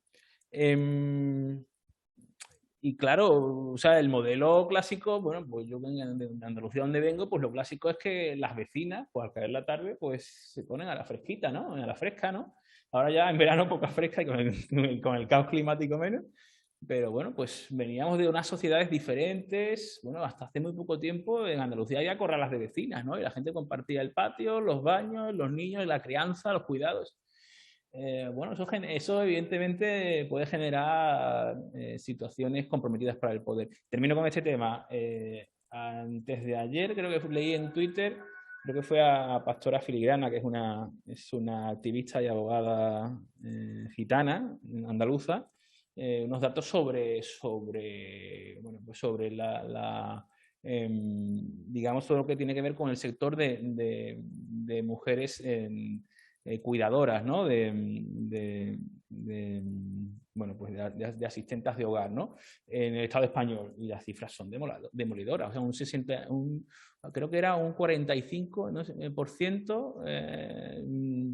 Y claro, o sea, el modelo clásico, bueno, pues yo de Andalucía donde vengo, pues lo clásico es que las vecinas, pues al caer la tarde, pues se ponen a la fresquita, ¿no? A la fresca, ¿no? Ahora ya en verano poca fresca y con el caos climático menos. Pero bueno, pues veníamos de unas sociedades diferentes. Bueno, hasta hace muy poco tiempo en Andalucía había corralas de vecinas, ¿no? Y la gente compartía el patio, los baños, los niños, la crianza, los cuidados. Bueno, eso evidentemente puede generar situaciones comprometidas para el poder. Termino con este tema. Antes de ayer creo que leí en Twitter, creo que fue a Pastora Filigrana, que es una activista y abogada gitana, andaluza, unos datos sobre bueno, pues sobre digamos, todo lo que tiene que ver con el sector de mujeres cuidadoras, ¿no? Bueno, pues de asistentes de hogar, ¿no? En el Estado español. Y las cifras son demolidoras. O sea, creo que era un 45%, ¿no?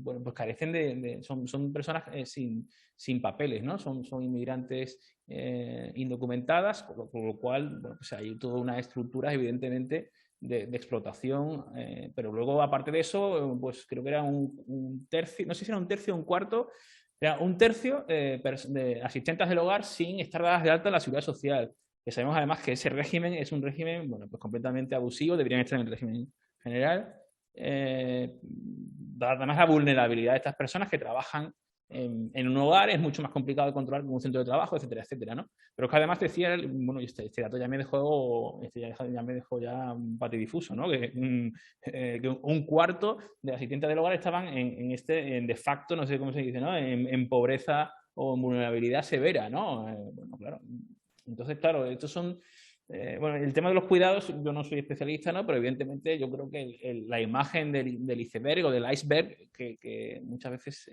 Bueno, pues carecen son personas sin papeles, ¿no? Son inmigrantes indocumentadas, por lo cual, bueno, pues hay toda una estructura, evidentemente, de explotación, pero luego, aparte de eso, pues creo que era un tercio, no sé si era un tercio o un cuarto, era un tercio de asistentes del hogar sin estar dadas de alta en la seguridad social. Que sabemos además que ese régimen es un régimen, bueno, pues completamente abusivo, deberían estar en el régimen general. Además, la vulnerabilidad de estas personas que trabajan en un hogar es mucho más complicado de controlar que un centro de trabajo, etcétera, etcétera, ¿no? Pero es que además decía, bueno, este dato ya me dejó, ya patidifuso, ¿no? Que un cuarto de asistentes del hogar estaban en de facto, no sé cómo se dice, ¿no? En pobreza o en vulnerabilidad severa, ¿no? Bueno, claro. Entonces, claro, estos son... bueno, el tema de los cuidados, yo no soy especialista, ¿no? Pero evidentemente yo creo que la imagen del iceberg o del iceberg que muchas veces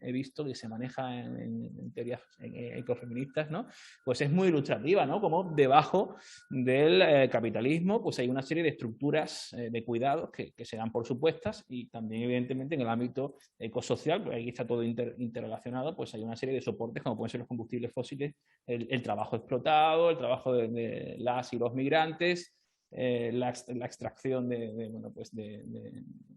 he visto que se maneja en teorías ecofeministas, ¿no? Pues es muy ilustrativa, ¿no? Como debajo del capitalismo pues hay una serie de estructuras de cuidados que se dan por supuestas y también evidentemente en el ámbito ecosocial, pues ahí está todo interrelacionado, pues hay una serie de soportes como pueden ser los combustibles fósiles, el trabajo explotado, el trabajo de las y los migrantes, la extracción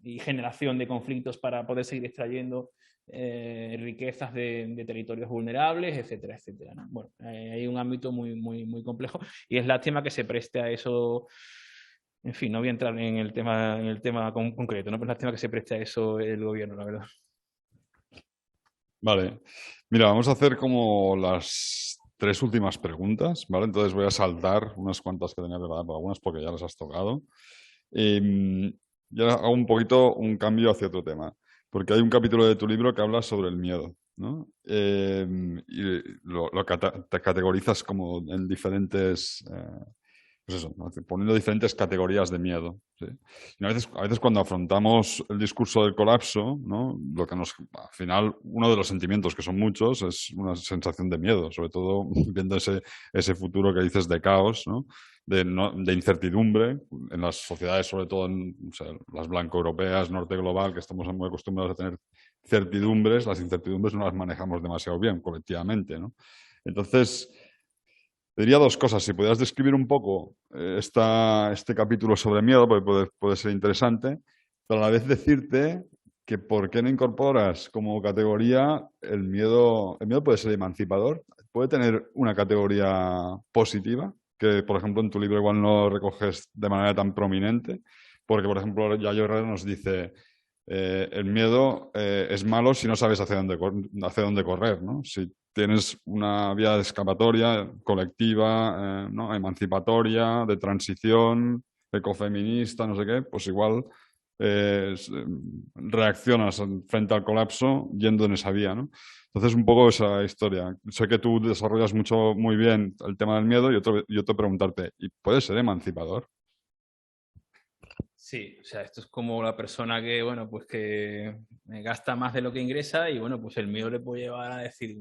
y generación de conflictos para poder seguir extrayendo riquezas de territorios vulnerables, etcétera, etcétera, ¿no? Bueno, hay un ámbito muy, muy, muy complejo y es lástima que se preste a eso. En fin, no voy a entrar en el tema concreto, ¿no? Pero es lástima que se preste a eso el gobierno, la verdad. Vale. Mira, vamos a hacer como las 3 últimas preguntas, ¿vale? Entonces voy a saltar unas cuantas que tenía preparadas, algunas porque ya las has tocado. Ya hago un poquito un cambio hacia otro tema, porque hay un capítulo de tu libro que habla sobre el miedo, ¿no? Y te categorizas como en diferentes... pues eso, ¿no? Poniendo diferentes categorías de miedo. ¿Sí? Y a veces cuando afrontamos el discurso del colapso, ¿no? Lo que al final, uno de los sentimientos que son muchos es una sensación de miedo, sobre todo viendo ese futuro que dices de caos, ¿no? De incertidumbre en las sociedades, sobre todo en, o sea, las blanco-europeas, norte global, que estamos muy acostumbrados a tener certidumbres, las incertidumbres no las manejamos demasiado bien colectivamente, ¿no? Entonces, te diría 2 cosas. Si pudieras describir un poco este capítulo sobre miedo, porque puede ser interesante, pero a la vez decirte que por qué no incorporas como categoría el miedo. El miedo puede ser emancipador, puede tener una categoría positiva, que por ejemplo en tu libro igual no recoges de manera tan prominente, porque por ejemplo Yayo Herrera nos dice el miedo es malo si no sabes hacia dónde correr, ¿no? Si tienes una vía de escapatoria colectiva, ¿no? Emancipatoria, de transición, ecofeminista, no sé qué, pues igual reaccionas frente al colapso yendo en esa vía, ¿no? Entonces, un poco esa historia. Sé que tú desarrollas muy bien el tema del miedo y yo te preguntarte, ¿y puede ser emancipador? Sí, o sea, esto es como la persona que, bueno, pues que gasta más de lo que ingresa y, bueno, pues el miedo le puede llevar a decir,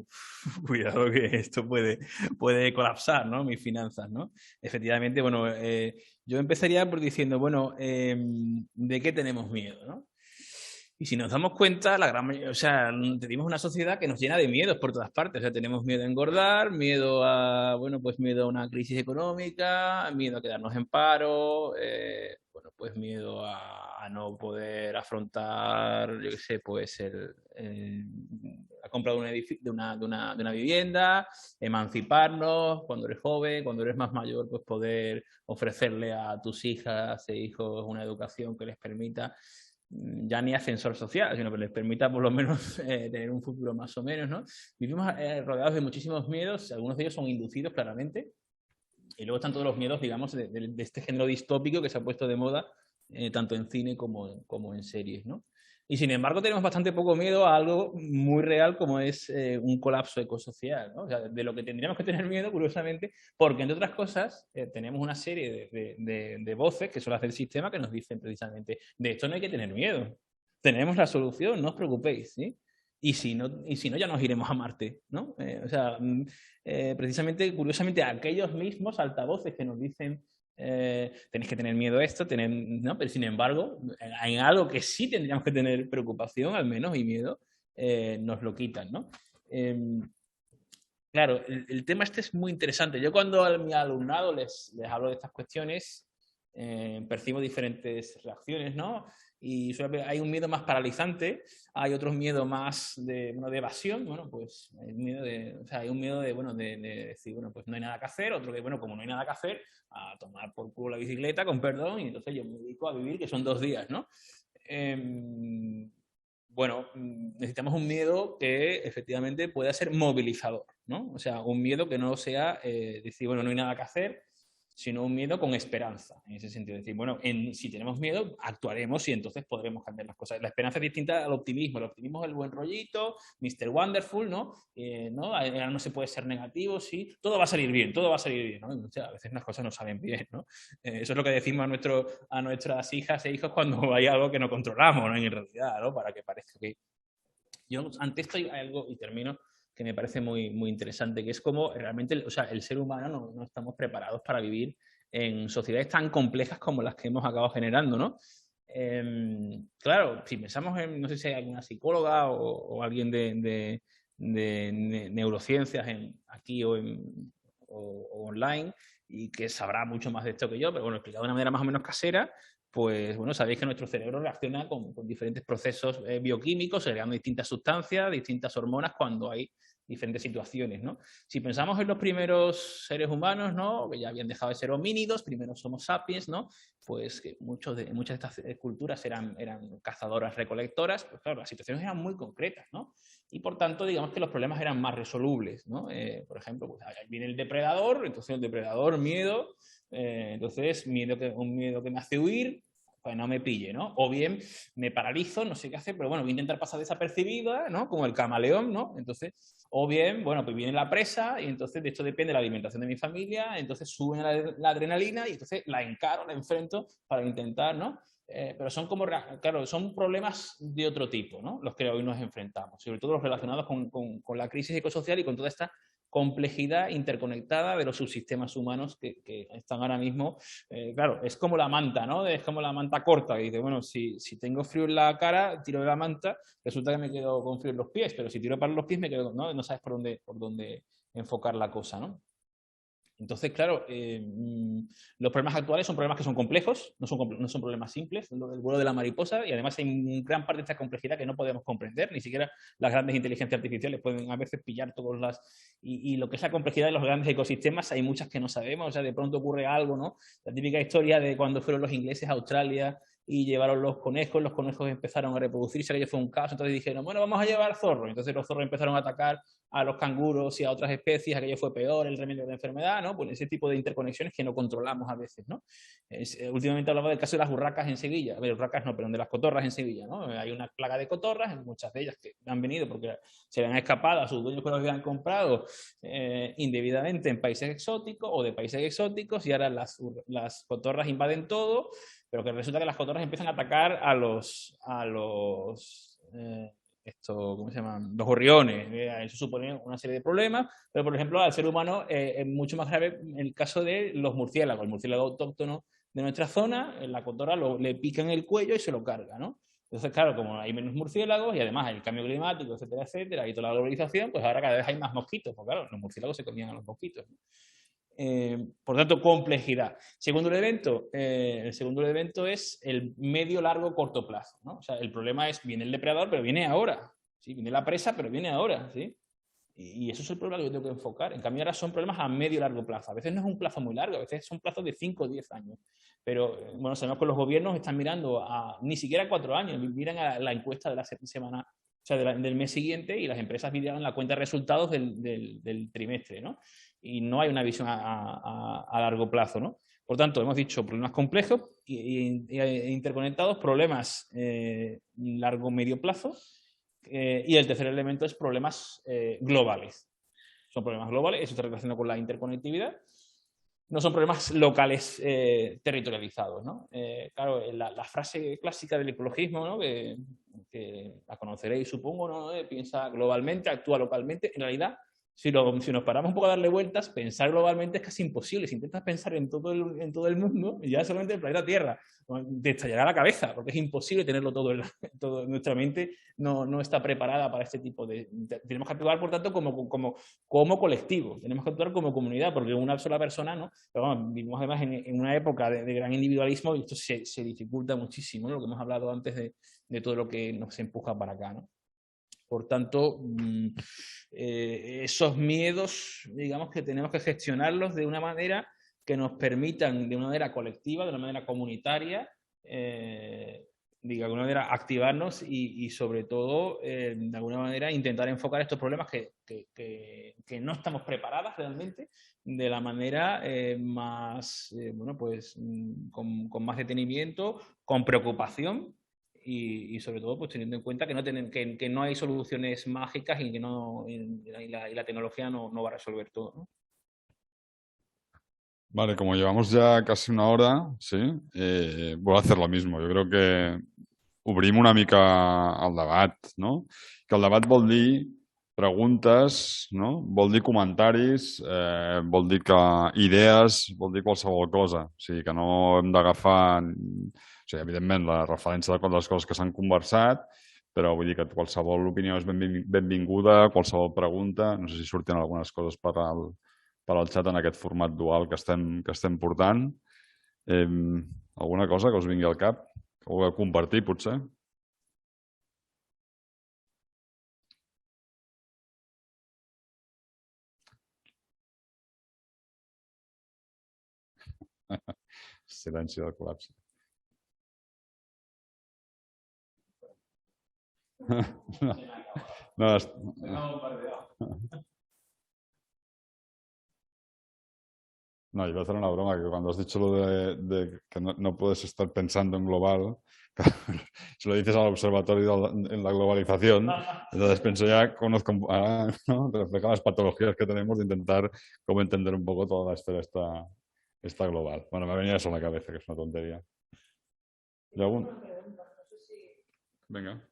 cuidado que esto puede colapsar, ¿no? Mis finanzas, ¿no? Efectivamente, bueno, yo empezaría por diciendo, bueno, ¿de qué tenemos miedo, no? Y si nos damos cuenta, la gran mayoría, o sea, tenemos una sociedad que nos llena de miedos por todas partes. O sea, tenemos miedo a engordar, miedo a, bueno, pues miedo a una crisis económica, miedo a quedarnos en paro, bueno, pues miedo a no poder afrontar, yo qué sé, pues la compra de una vivienda, emanciparnos cuando eres joven, cuando eres más mayor, pues poder ofrecerle a tus hijas e hijos una educación que les permita ya ni ascensor social, sino que les permita por lo menos tener un futuro más o menos, ¿no? Vivimos rodeados de muchísimos miedos, algunos de ellos son inducidos claramente, y luego están todos los miedos, digamos, de este género distópico que se ha puesto de moda tanto en cine como en series, ¿no? Y sin embargo tenemos bastante poco miedo a algo muy real como es un colapso ecosocial, ¿no? O sea, de lo que tendríamos que tener miedo, curiosamente, porque entre otras cosas tenemos una serie de voces que son las del sistema que nos dicen precisamente, de esto no hay que tener miedo, tenemos la solución, no os preocupéis, ¿sí? Y si no ya nos iremos a Marte, ¿no? O sea, precisamente, curiosamente, aquellos mismos altavoces que nos dicen tenéis que tener miedo a esto, ¿no? Pero sin embargo, en algo que sí tendríamos que tener preocupación, al menos, y miedo, nos lo quitan, ¿no? Claro, el tema este es muy interesante. Yo cuando a mi alumnado les hablo de estas cuestiones, percibo diferentes reacciones, ¿no? Y hay un miedo más paralizante, hay otros miedos más de evasión, bueno, pues hay un miedo de decir, bueno, pues no hay nada que hacer, otro que, bueno, como no hay nada que hacer, a tomar por culo la bicicleta, con perdón, y entonces yo me dedico a vivir, que son 2 días, ¿no? Bueno, necesitamos un miedo que efectivamente pueda ser movilizador, ¿no? O sea, un miedo que no sea decir, bueno, no hay nada que hacer, sino un miedo con esperanza, en ese sentido. Decir, bueno, si tenemos miedo, actuaremos y entonces podremos cambiar las cosas. La esperanza es distinta al optimismo. El optimismo es el buen rollito, Mr. Wonderful, ¿no? ¿No? Ahora no se puede ser negativo, sí. Todo va a salir bien, todo va a salir bien, ¿no? O sea, a veces las cosas no salen bien, ¿no? Eso es lo que decimos a nuestras hijas e hijos cuando hay algo que no controlamos, ¿no? En realidad, ¿no? Para que parezca que... Yo ante esto hay algo, y termino, que me parece muy, muy interesante, que es como realmente, o sea, el ser humano no estamos preparados para vivir en sociedades tan complejas como las que hemos acabado generando, ¿no? Claro, si pensamos en, no sé si hay alguna psicóloga o alguien de neurociencias aquí o o online y que sabrá mucho más de esto que yo, pero bueno, explicado de una manera más o menos casera, pues bueno, sabéis que nuestro cerebro reacciona con diferentes procesos bioquímicos, segregando distintas sustancias, distintas hormonas cuando hay diferentes situaciones, ¿no? Si pensamos en los primeros seres humanos, ¿no? Que ya habían dejado de ser homínidos, primero somos sapiens, ¿no? Pues que muchas de estas culturas eran cazadoras recolectoras, pues claro, las situaciones eran muy concretas, ¿no? Y por tanto, digamos que los problemas eran más resolubles, ¿no? Por ejemplo, pues ahí viene el depredador, entonces el depredador, miedo, entonces un miedo que me hace huir, pues no me pille, ¿no? O bien me paralizo, no sé qué hacer, pero bueno, voy a intentar pasar desapercibida, ¿no? Como el camaleón, ¿no? Entonces, o bien, bueno, pues viene la presa y entonces de esto depende la alimentación de mi familia, entonces sube la adrenalina y entonces la encaro, la enfrento para intentar, ¿no? Pero son como, claro, son problemas de otro tipo, ¿no? Los que hoy nos enfrentamos, sobre todo los relacionados con la crisis ecosocial y con toda esta complejidad interconectada de los subsistemas humanos que están ahora mismo. Claro, es como la manta, ¿no? Es como la manta corta, que dice, bueno, si tengo frío en la cara, tiro de la manta, resulta que me quedo con frío en los pies, pero si tiro para los pies me quedo, ¿no? No sabes por dónde enfocar la cosa, ¿no? Entonces, claro, los problemas actuales son problemas que son complejos, no son problemas simples, el vuelo de la mariposa, y además hay gran parte de esta complejidad que no podemos comprender, ni siquiera las grandes inteligencias artificiales pueden a veces pillar todas las... Y lo que es la complejidad de los grandes ecosistemas, hay muchas que no sabemos, o sea, de pronto ocurre algo, ¿no? La típica historia de cuando fueron los ingleses a Australia y llevaron los conejos empezaron a reproducirse, aquello fue un caos, entonces dijeron, bueno, vamos a llevar zorros, entonces los zorros empezaron a atacar a los canguros y a otras especies, aquello fue peor, el remedio de la enfermedad, ¿no? Pues ese tipo de interconexiones que no controlamos a veces, ¿no? Últimamente hablaba del caso de las urracas en Sevilla, urracas no, perdón, de las cotorras en Sevilla, ¿no? Hay una plaga de cotorras, muchas de ellas que han venido porque se le han escapado a sus dueños que los habían comprado indebidamente en países exóticos o de países exóticos y ahora las cotorras invaden todo, pero que resulta que las cotorras empiezan a atacar a los ¿cómo se llaman? Los gorriones. Eso supone una serie de problemas, pero por ejemplo al ser humano es mucho más grave el caso de los murciélagos. El murciélago autóctono de nuestra zona, la cotorra le pica en el cuello y se lo carga, ¿no? Entonces, claro, como hay menos murciélagos y además el cambio climático, etcétera, etcétera, y toda la globalización, pues ahora cada vez hay más mosquitos, porque claro, los murciélagos se comían a los mosquitos, ¿no? Por tanto, complejidad. El segundo evento es el medio, largo, corto plazo, ¿no? O sea, el problema es, viene el depredador, pero viene ahora, ¿sí? Viene la presa, pero viene ahora, ¿sí? Y eso es el problema que yo tengo que enfocar. En cambio, ahora son problemas a medio y largo plazo. A veces no es un plazo muy largo, a veces son plazos de 5 o 10 años. Pero, bueno, sabemos que los gobiernos están mirando ni siquiera 4 años, miran a la encuesta de la semana, o sea, del mes siguiente, y las empresas miran la cuenta de resultados del trimestre, ¿no? Y no hay una visión a largo plazo, ¿no? Por tanto, hemos dicho problemas complejos e interconectados, problemas largo-medio plazo, y el tercer elemento es problemas globales. Son problemas globales, eso está relacionado con la interconectividad. No son problemas locales territorializados, ¿no? Claro, la frase clásica del ecologismo, ¿no? que la conoceréis, supongo, ¿no? Piensa globalmente, actúa localmente. En realidad, si nos paramos un poco a darle vueltas, pensar globalmente es casi imposible. Si intentas pensar en todo el mundo, ya solamente el planeta Tierra, te estallará la cabeza, porque es imposible tenerlo todo. Nuestra mente no está preparada para este tipo de... Tenemos que actuar, por tanto, como colectivo, tenemos que actuar como comunidad, porque una sola persona, ¿no? Pero bueno, vivimos además en una época de gran individualismo y esto se dificulta muchísimo, ¿no? Lo que hemos hablado antes de todo lo que nos empuja para acá, ¿no? Por tanto, esos miedos, digamos que tenemos que gestionarlos de una manera que nos permitan, de una manera colectiva, de una manera comunitaria, de alguna manera activarnos y sobre todo, de alguna manera, intentar enfocar estos problemas que no estamos preparadas realmente de la manera más, bueno, pues con más detenimiento, con preocupación. Y sobre todo pues teniendo en cuenta que no hay soluciones mágicas y que la tecnología no va a resolver todo, ¿no? Vale, como llevamos ya casi una hora, sí, voy a hacer lo mismo. Jo crec que obrim una mica el debat, no? Que el debat vol dir preguntes, no? Vol dir comentaris, vol dir idees, vol dir qualsevol cosa. O sigui, que no hem d'agafar... O sigui, evidentment, la referència de les coses que s'han conversat, però vull dir que qualsevol opinió és benvinguda, qualsevol pregunta. No sé si surten algunes coses per per al xat en aquest format dual que estem portant. Alguna cosa que us vingui al cap? Que vulgueu compartir, potser? Silenci del col·lapse. No, no, iba a hacer una broma, que cuando has dicho lo de que no puedes estar pensando en global, se lo dices al observatorio en la globalización, entonces pensé ya, conozco, ¿no? Refleja las patologías que tenemos de intentar cómo entender un poco toda la historia esta global. Bueno, me ha venido eso a la cabeza, que es una tontería. ¿Y algún? Venga.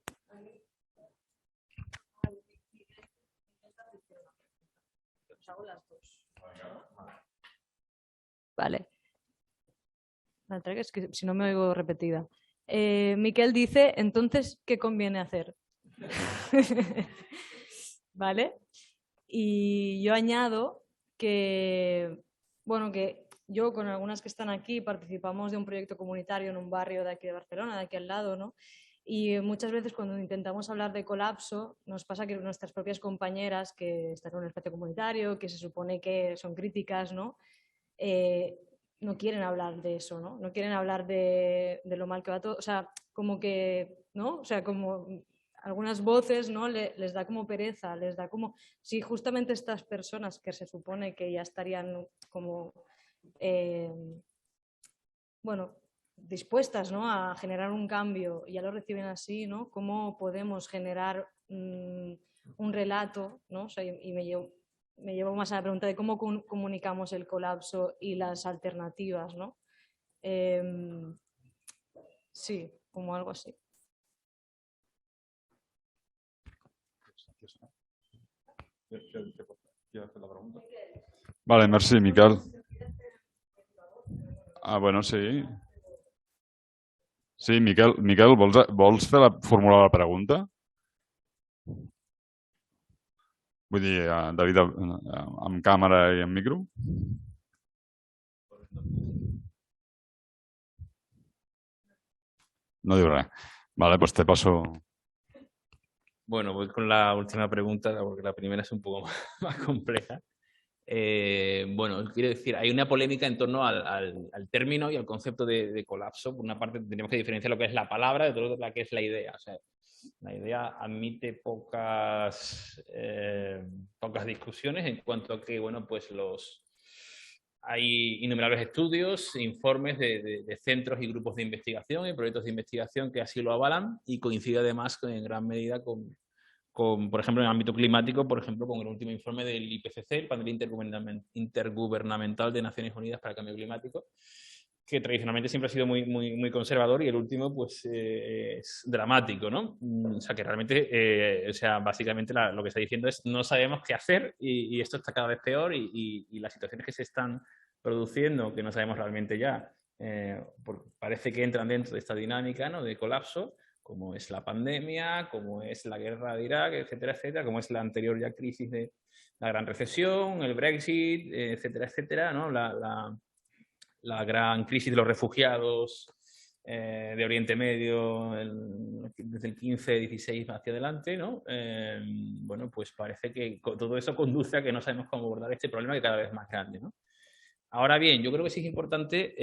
Vale. Es que si no me oigo repetida. Miquel dice, entonces, ¿qué conviene hacer? ¿Vale? Y yo añado que, bueno, que yo con algunas que están aquí participamos de un proyecto comunitario en un barrio de aquí de Barcelona, de aquí al lado, ¿no? Y muchas veces cuando intentamos hablar de colapso nos pasa que nuestras propias compañeras que están en un espacio comunitario, que se supone que son críticas, ¿no? No quieren hablar de eso, ¿no? No quieren hablar de lo mal que va todo, o sea, como que, ¿no? O sea, como algunas voces, ¿no? Les da como pereza, les da como, si justamente estas personas que se supone que ya estarían como, bueno, dispuestas, ¿no? A generar un cambio y ya lo reciben así, ¿no? ¿Cómo podemos generar un relato, ¿no? O sea, y me llevo más a la pregunta de cómo comunicamos el colapso y las alternativas, ¿no? Sí, como algo así. Vale, merci, Miquel. Ah, bueno, sí. Sí, Miquel, vols formular la pregunta? Vull dir, David, amb càmera i amb micro? No diu res. Vale, pues te paso. Bueno, voy con la última pregunta, porque la primera es un poco más compleja. Bueno, quiero decir, hay una polémica en torno al término y al concepto de colapso. Por una parte, tenemos que diferenciar lo que es la palabra de todo lo que es la idea. O sea, la idea admite pocas discusiones en cuanto a que, bueno, pues hay innumerables estudios, informes de centros y grupos de investigación y proyectos de investigación que así lo avalan y coincide además en gran medida con, por ejemplo, en el ámbito climático, por ejemplo, con el último informe del IPCC, el Panel Intergubernamental de Naciones Unidas para el Cambio Climático, que tradicionalmente siempre ha sido muy conservador y el último pues es dramático, ¿no? O sea, que realmente, o sea, básicamente lo que está diciendo es no sabemos qué hacer y esto está cada vez peor y las situaciones que se están produciendo, que no sabemos realmente ya, parece que entran dentro de esta dinámica, ¿no? De colapso, como es la pandemia, como es la guerra de Irak, etcétera, etcétera, como es la anterior ya crisis de la gran recesión, el Brexit, etcétera, etcétera, ¿no? La gran crisis de los refugiados de Oriente Medio desde el 15-16 hacia adelante, ¿no? Bueno, pues parece que todo eso conduce a que no sabemos cómo abordar este problema que cada vez es más grande, ¿no? Ahora bien, yo creo que sí es importante,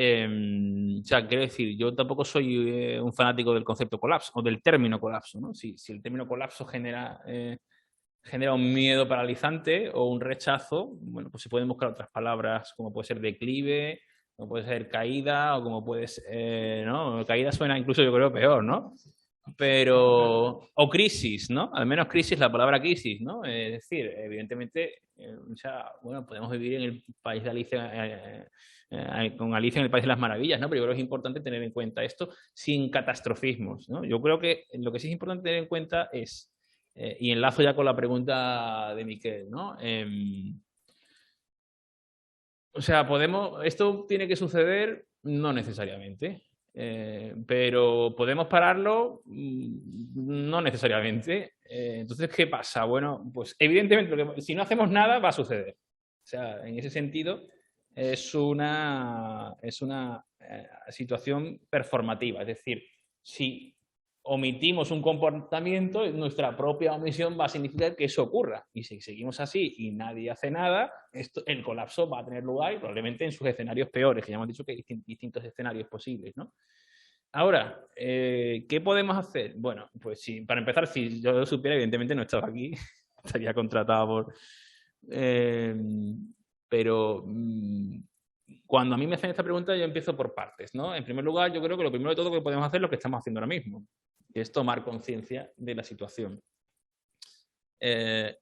o sea, quiero decir, yo tampoco soy un fanático del concepto colapso o del término colapso, ¿no? Si el término colapso genera un miedo paralizante o un rechazo, bueno, pues se pueden buscar otras palabras como puede ser declive, como puede ser caída o como puede ser, ¿no? Caída suena incluso yo creo peor, ¿no? Pero, o crisis, ¿no? Al menos crisis, la palabra crisis, ¿no? Es decir, evidentemente, o sea, bueno, podemos vivir en el país de Alicia, con Alicia en el País de las Maravillas, ¿no? Pero yo creo que es importante tener en cuenta esto sin catastrofismos, ¿no? Yo creo que lo que sí es importante tener en cuenta es, y enlazo ya con la pregunta de Miquel, ¿no? O sea, esto tiene que suceder, no necesariamente. Pero ¿podemos pararlo? No necesariamente. Entonces, ¿qué pasa? Bueno, pues evidentemente, si no hacemos nada, va a suceder. O sea, en ese sentido es una situación performativa. Es decir, si omitimos un comportamiento, nuestra propia omisión va a significar que eso ocurra. Y si seguimos así y nadie hace nada, el colapso va a tener lugar y probablemente en sus escenarios peores, que ya hemos dicho que hay distintos escenarios posibles, ¿no? Ahora, ¿qué podemos hacer? Bueno, pues sí, para empezar, si yo lo supiera, evidentemente no estaba aquí, estaría contratado por... pero cuando a mí me hacen esta pregunta, yo empiezo por partes, ¿no? En primer lugar, yo creo que lo primero de todo que podemos hacer es lo que estamos haciendo ahora mismo, que es tomar conciencia de la situación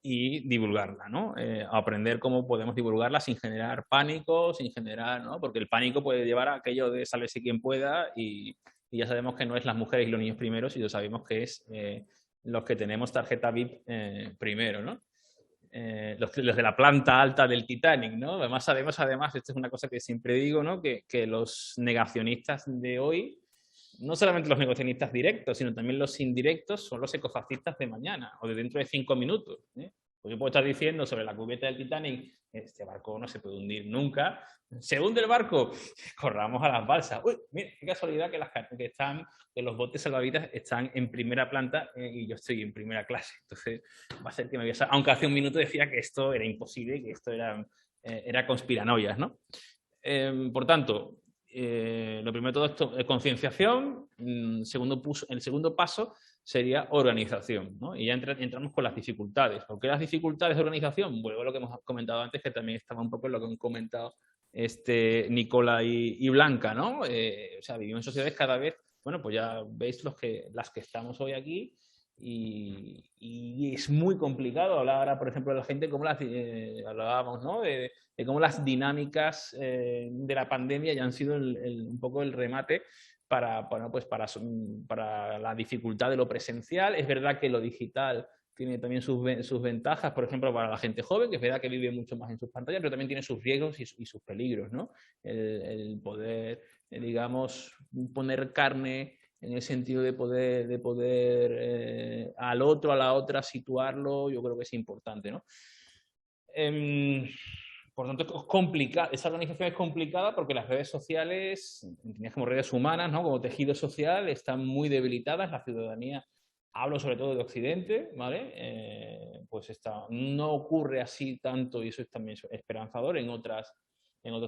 y divulgarla, ¿no? Aprender cómo podemos divulgarla sin generar pánico, sin generar, ¿no? Porque el pánico puede llevar a aquello de sálvese quien pueda y ya sabemos que no es las mujeres y los niños primero, sino sabemos que es los que tenemos tarjeta VIP primero, ¿no? Los de la planta alta del Titanic, ¿no? Además sabemos, esto es una cosa que siempre digo, ¿no? Que los negacionistas de hoy, no solamente los negacionistas directos, sino también los indirectos, son los ecofascistas de mañana o de dentro de 5 minutos. Pues yo puedo estar diciendo sobre la cubeta del Titanic, este barco no se puede hundir nunca. ¿Se hunde el barco? Corramos a las balsas. Uy, mira, qué casualidad que los botes salvavidas están en primera planta y yo estoy en primera clase. Entonces va a ser que me voy a... Aunque hace un minuto decía que esto era imposible, que esto era conspiranoias, ¿no? Por tanto, lo primero de todo esto es concienciación. El segundo paso sería organización, ¿no? Y ya entramos con las dificultades. ¿Por qué las dificultades de organización? Vuelvo a lo que hemos comentado antes, que también estaba un poco en lo que han comentado Nicola y Blanca, ¿no? O sea, vivimos en sociedades cada vez, bueno, pues ya veis las que estamos hoy aquí y es muy complicado hablar ahora, por ejemplo, de la gente, como hablábamos, ¿no? De cómo las dinámicas de la pandemia ya han sido un poco el remate para la dificultad de lo presencial. Es verdad que lo digital tiene también sus ventajas, por ejemplo, para la gente joven, que es verdad que vive mucho más en sus pantallas, pero también tiene sus riesgos y sus peligros, ¿no? El poder, digamos, poner carne en el sentido de poder al otro, a la otra, situarlo, yo creo que es importante, ¿no? Por tanto, es complicado. Esa organización es complicada porque las redes sociales, entendidas como redes humanas, ¿no? Como tejido social, están muy debilitadas. La ciudadanía, hablo sobre todo de Occidente, ¿vale? Pues no ocurre así tanto, y eso es también esperanzador en otros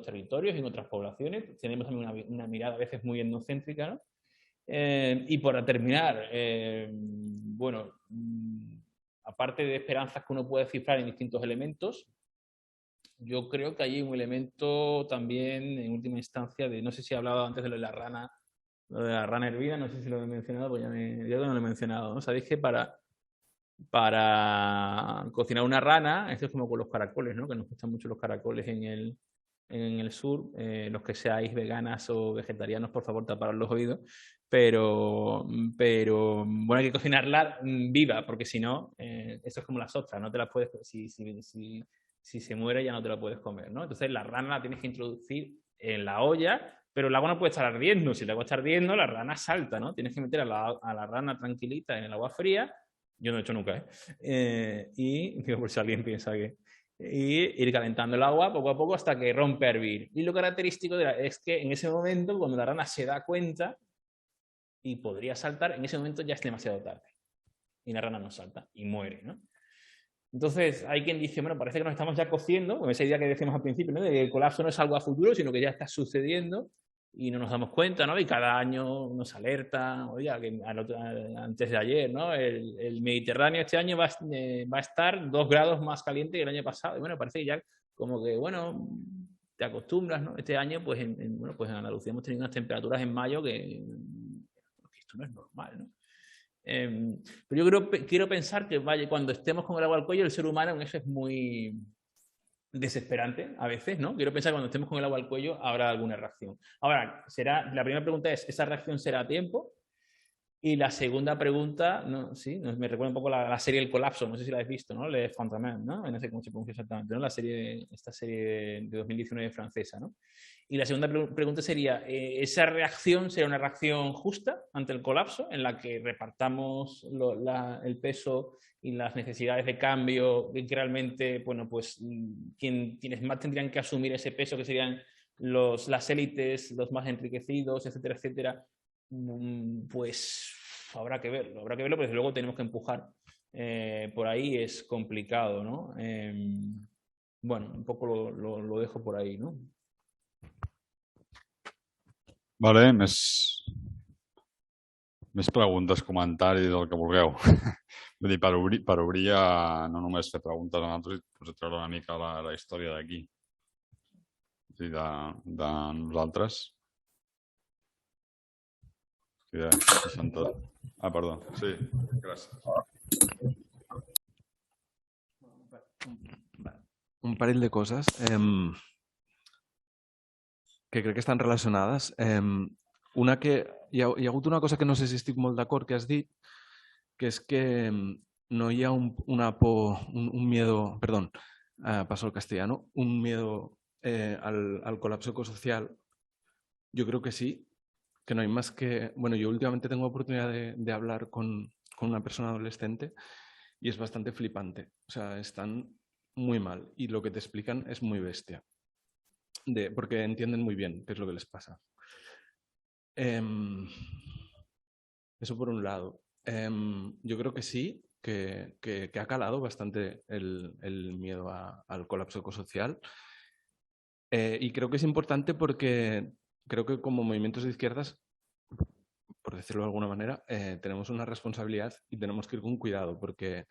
territorios, en otras poblaciones. Tenemos también una mirada a veces muy etnocéntrica, ¿no? Y para terminar, bueno, aparte de esperanzas que uno puede cifrar en distintos elementos, yo creo que hay un elemento también, en última instancia, no sé si he hablado antes de lo de la rana hervida, no sé si lo he mencionado, pues yo no lo he mencionado, ¿no? Sabéis que para cocinar una rana, esto es como con los caracoles, ¿no? Que nos gustan mucho los caracoles en el sur, los que seáis veganas o vegetarianos, por favor, taparos los oídos, pero bueno, hay que cocinarla viva, porque si no, eso es como las ostras, no te las puedes, si se muere ya no te la puedes comer, ¿no? Entonces la rana la tienes que introducir en la olla, pero el agua no puede estar ardiendo. Si el agua está ardiendo, la rana salta, ¿no? Tienes que meter a la rana tranquilita en el agua fría. Yo no lo he hecho nunca, y digo, por si alguien piensa que... Y ir calentando el agua poco a poco hasta que rompe a hervir. Y lo característico es que en ese momento, cuando la rana se da cuenta y podría saltar, en ese momento ya es demasiado tarde. Y la rana no salta y muere, ¿no? Entonces, hay quien dice, bueno, parece que nos estamos ya cociendo, con esa idea que decíamos al principio, ¿no? De que el colapso no es algo a futuro, sino que ya está sucediendo y no nos damos cuenta, ¿no? Y cada año nos alerta, oye, que antes de ayer, ¿no? El Mediterráneo este año va a estar 2 grados más caliente que el año pasado. Y bueno, parece que ya como que, bueno, te acostumbras, ¿no? Este año, pues bueno, pues en Andalucía hemos tenido unas temperaturas en mayo que esto no es normal, ¿no? Pero yo quiero pensar que cuando estemos con el agua al cuello, el ser humano en eso es muy desesperante a veces, ¿no? Quiero pensar que cuando estemos con el agua al cuello habrá alguna reacción. Ahora, la primera pregunta es, ¿esa reacción será a tiempo? Y la segunda pregunta, ¿no? Sí, me recuerda un poco la serie El Colapso, no sé si la habéis visto, ¿no? Le Fantôme, ¿no? No sé cómo se pronuncia exactamente, ¿no? Esta serie de 2019 francesa, ¿no? Y la segunda pregunta sería, ¿esa reacción sería una reacción justa ante el colapso en la que repartamos el peso y las necesidades de cambio y que realmente, bueno, pues quienes más tendrían que asumir ese peso, que serían las élites, los más enriquecidos, etcétera, etcétera? Pues habrá que verlo, pero desde luego tenemos que empujar. Por ahí es complicado, ¿no? Bueno, un poco lo dejo por ahí, ¿no? Vale, més preguntes, comentaris, el que vulgueu. Vull dir, per obrir no només fer preguntes a nosaltres, doncs treure una mica la història d'aquí. De nosaltres. Ah, perdó. Sí, gràcies. Un parell de coses que crec que estan relacionades. Una que hi ha hagut una cosa que no sé si estic molt d'acord que has dit, que és que no hi ha una por, un miedo, perdón, paso al castellano, un miedo al colapso ecosocial. Yo creo que sí, que no hay más que... Bueno, yo últimamente tengo oportunidad de hablar con una persona adolescente y es bastante flipante. O sea, están muy mal y lo que te explican es muy bestia, porque entienden muy bien qué es lo que les pasa. Eso por un lado. Yo creo que sí, que ha calado bastante el miedo al colapso ecosocial. Y creo que es importante porque creo que como movimientos de izquierdas, por decirlo de alguna manera, tenemos una responsabilidad y tenemos que ir con cuidado, porque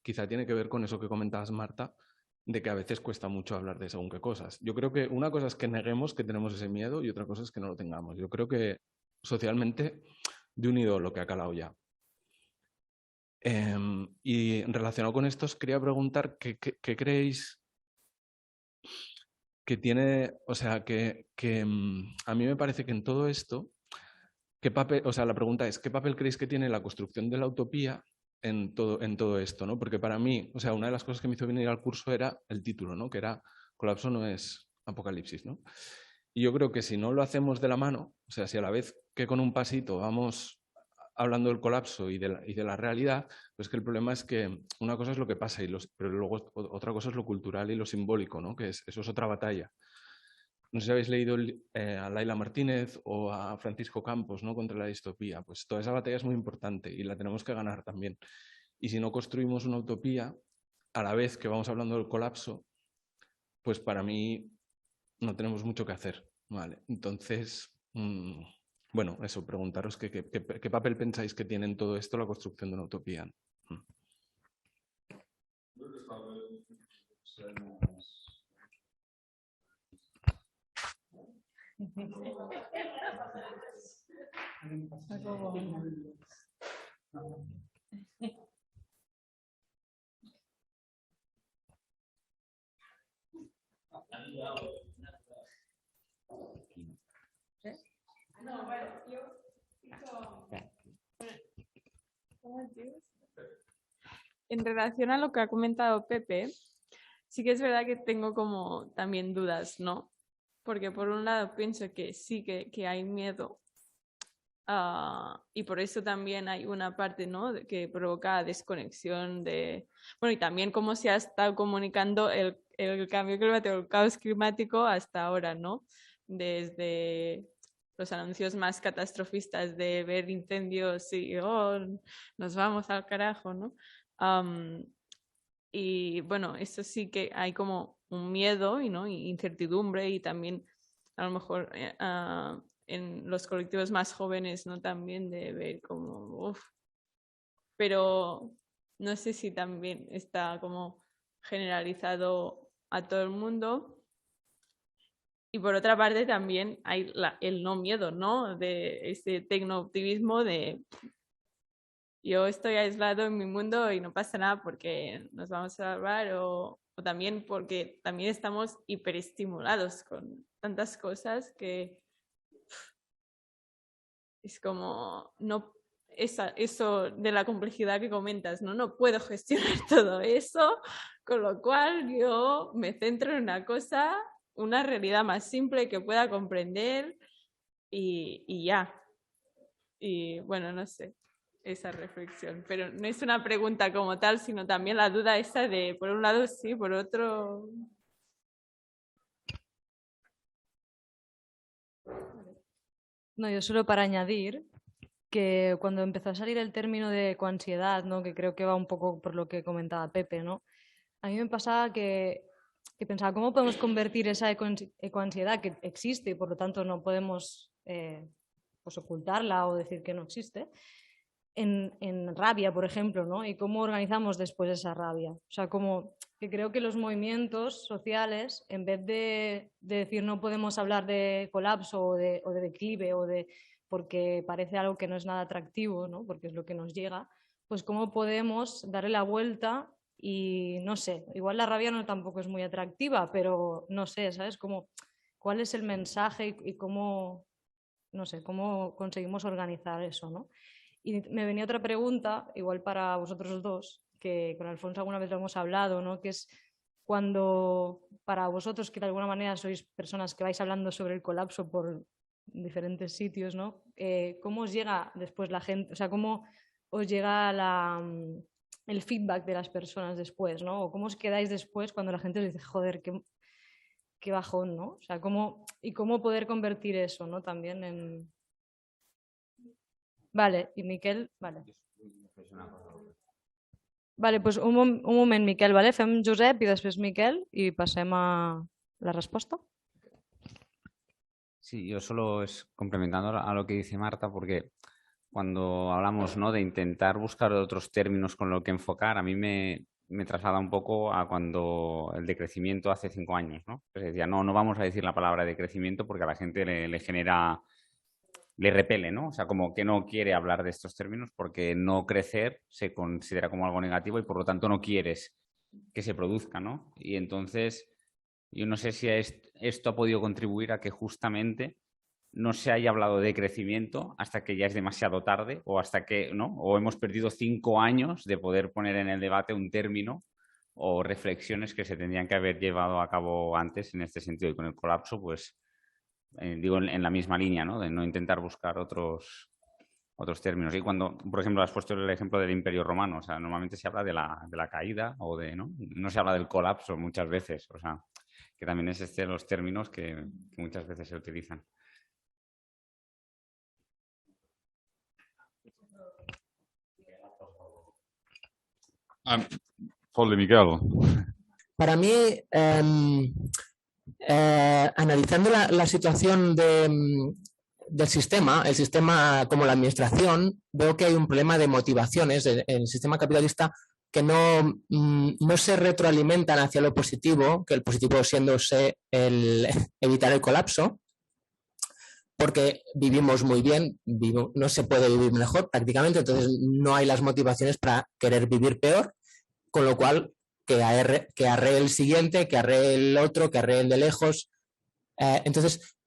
quizá tiene que ver con eso que comentabas, Marta, de que a veces cuesta mucho hablar de según qué cosas. Yo creo que una cosa es que neguemos que tenemos ese miedo y otra cosa es que no lo tengamos. Yo creo que socialmente de unido lo que ha calado ya. Y relacionado con esto, os quería preguntar qué creéis que tiene, o sea, que a mí me parece que en todo esto, ¿qué papel, o sea, la pregunta es, ¿qué papel creéis que tiene la construcción de la utopía en todo esto, ¿no? Porque para mí, o sea, una de las cosas que me hizo venir al curso era el título, ¿no? Que era Colapso no es apocalipsis, ¿no? Y yo creo que si no lo hacemos de la mano, o sea, si a la vez que con un pasito vamos hablando del colapso y de la realidad, pues que el problema es que una cosa es lo que pasa, pero luego otra cosa es lo cultural y lo simbólico, ¿no? Que eso es otra batalla. No sé si habéis leído a Laila Martínez o a Francisco Campos, ¿no? Contra la distopía. Pues toda esa batalla es muy importante y la tenemos que ganar también. Y si no construimos una utopía, a la vez que vamos hablando del colapso, pues para mí no tenemos mucho que hacer, ¿vale? Entonces, bueno, eso, preguntaros qué papel pensáis que tiene en todo esto la construcción de una utopía. En relación a lo que ha comentado Pepe, sí que es verdad que tengo como también dudas, ¿no? Porque por un lado pienso que sí que hay miedo y por eso también hay una parte, ¿no? Que provoca desconexión de... Bueno, y también cómo se ha estado comunicando el cambio climático, el caos climático hasta ahora, ¿no? Desde los anuncios más catastrofistas de ver incendios y nos vamos al carajo, ¿no? Y bueno, eso sí que hay como un miedo y ¿no? Y incertidumbre y también a lo mejor en los colectivos más jóvenes, ¿no? También de ver como, pero no sé si también está como generalizado a todo el mundo. Y por otra parte también hay el no miedo, ¿no? De ese tecno-optimismo de yo estoy aislado en mi mundo y no pasa nada porque nos vamos a salvar o también porque también estamos hiperestimulados con tantas cosas que es como no eso de la complejidad que comentas, ¿no? No puedo gestionar todo eso, con lo cual yo me centro en una cosa, una realidad más simple que pueda comprender y ya. Y bueno, no sé, esa reflexión. Pero no es una pregunta como tal, sino también la duda esa de, por un lado sí, por otro... No, yo solo para añadir que cuando empezó a salir el término de ecoansiedad, ¿no? Que creo que va un poco por lo que comentaba Pepe, ¿no? A mí me pasaba que pensaba, ¿cómo podemos convertir esa ecoansiedad que existe y por lo tanto no podemos pues ocultarla o decir que no existe, en rabia, por ejemplo, ¿no? Y cómo organizamos después esa rabia. O sea, como que creo que los movimientos sociales, en vez de decir no podemos hablar de colapso o de declive porque parece algo que no es nada atractivo, ¿no? Porque es lo que nos llega, pues cómo podemos darle la vuelta y no sé, igual la rabia no tampoco es muy atractiva, pero no sé, ¿sabes? Como, ¿cuál es el mensaje y cómo, no sé, cómo conseguimos organizar eso, ¿no? Y me venía otra pregunta, igual para vosotros dos, que con Alfonso alguna vez lo hemos hablado, ¿no? Que es cuando para vosotros, que de alguna manera sois personas que vais hablando sobre el colapso por diferentes sitios, ¿no? ¿Cómo os llega después la gente? O sea, ¿cómo os llega el feedback de las personas después, ¿no? O cómo os quedáis después cuando la gente os dice, joder, qué bajón, ¿no? O sea, cómo poder convertir eso, ¿no? También en... Vale, y Miquel, vale. Vale, pues un moment, Miquel, vale? Fem Josep i després Miquel i passem a la resposta. Sí, yo solo es complementando a lo que dice Marta, porque cuando hablamos, ¿no?, de intentar buscar otros términos con lo que enfocar, a mí me traslada un poco a cuando el decrecimiento hace 5 años, ¿no? Pues decía, no vamos a decir la palabra decrecimiento porque a la gente le genera, le repele, ¿no? O sea, como que no quiere hablar de estos términos porque no crecer se considera como algo negativo y por lo tanto no quieres que se produzca, ¿no? Y entonces, yo no sé si esto ha podido contribuir a que justamente no se haya hablado de crecimiento hasta que ya es demasiado tarde o hasta que, ¿no? O hemos perdido 5 años de poder poner en el debate un término o reflexiones que se tendrían que haber llevado a cabo antes en este sentido. Y con el colapso, pues, digo, en la misma línea, ¿no? De no intentar buscar otros términos. Y cuando, por ejemplo, has puesto el ejemplo del Imperio Romano, o sea, normalmente se habla de la caída o de, ¿no? No se habla del colapso muchas veces, o sea, que también es los términos que muchas veces se utilizan. Fot-li, Miquel. Para mí, analizando la situación del sistema, el sistema como la administración, veo que hay un problema de motivaciones en el sistema capitalista que no se retroalimentan hacia lo positivo, que el positivo siéndose el evitar el colapso, porque vivimos muy bien, no se puede vivir mejor prácticamente, entonces no hay las motivaciones para querer vivir peor, con lo cual que arree el siguiente, que arree el otro, que arree el de lejos. Entonces,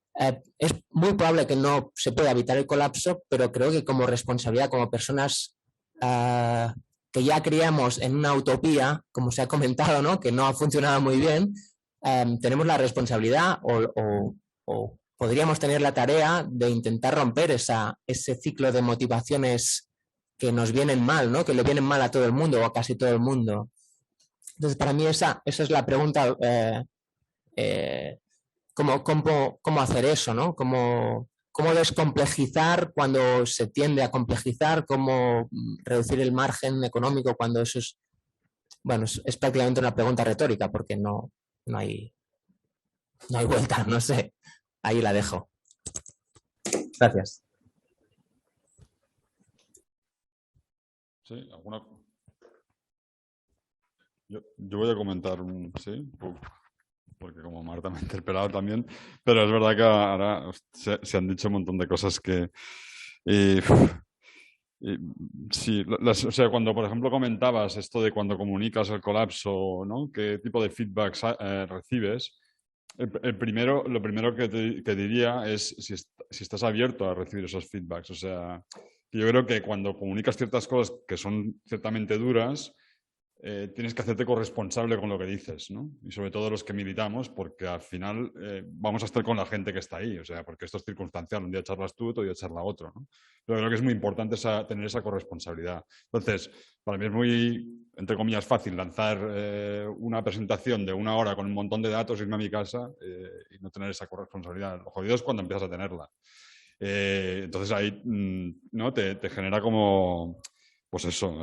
es muy probable que no se pueda evitar el colapso, pero creo que como responsabilidad, como personas que ya creíamos en una utopía, como se ha comentado, ¿no?, que no ha funcionado muy bien, tenemos la responsabilidad o podríamos tener la tarea de intentar romper ese ciclo de motivaciones que nos vienen mal, ¿no?, que le vienen mal a todo el mundo o a casi todo el mundo. Entonces, para mí esa es la pregunta, ¿cómo hacer eso, ¿no? ¿Cómo descomplejizar cuando se tiende a complejizar? ¿Cómo reducir el margen económico cuando eso es, bueno, es prácticamente una pregunta retórica porque no hay vuelta, no sé. Ahí la dejo. Gracias. Sí, ¿alguna? Yo voy a comentar, sí, porque como Marta me ha interpelado también, pero es verdad que ahora se han dicho un montón de cosas que... sí, o sea, cuando por ejemplo comentabas esto de cuando comunicas el colapso, ¿no?, qué tipo de feedbacks recibes, lo primero que diría es si estás abierto a recibir esos feedbacks. O sea, Yo creo que cuando comunicas ciertas cosas que son ciertamente duras, tienes que hacerte corresponsable con lo que dices, ¿no? Y sobre todo los que militamos, porque al final vamos a estar con la gente que está ahí, o sea, porque esto es circunstancial, un día charlas tú, otro día charla otro, ¿no? Pero creo que es muy importante tener esa corresponsabilidad. Entonces, para mí es muy, entre comillas, fácil lanzar una presentación de 1 hora con un montón de datos, irme a mi casa y no tener esa corresponsabilidad. Lo jodido es cuando empiezas a tenerla. Entonces ahí ¿no? te genera como, pues eso,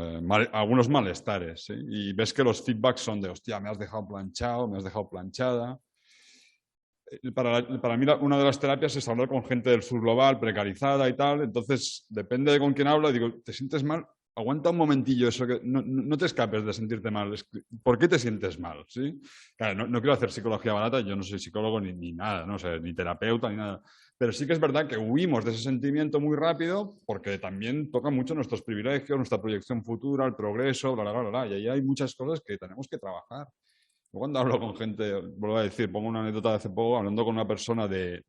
algunos malestares, ¿sí? Y ves que los feedbacks son de, hostia, me has dejado planchado, me has dejado planchada. Para mí una de las terapias es hablar con gente del sur global, precarizada y tal. Entonces, depende de con quién habla, digo, ¿te sientes mal? Aguanta un momentillo eso, que no te escapes de sentirte mal. ¿Por qué te sientes mal? ¿Sí? Claro, no quiero hacer psicología barata, yo no soy psicólogo ni nada, ¿no? O sea, ni terapeuta ni nada. Pero sí que es verdad que huimos de ese sentimiento muy rápido porque también toca mucho nuestros privilegios, nuestra proyección futura, el progreso, bla, bla, bla, bla. Y ahí hay muchas cosas que tenemos que trabajar. Yo cuando hablo con gente, vuelvo a decir, pongo una anécdota de hace poco, hablando con una persona de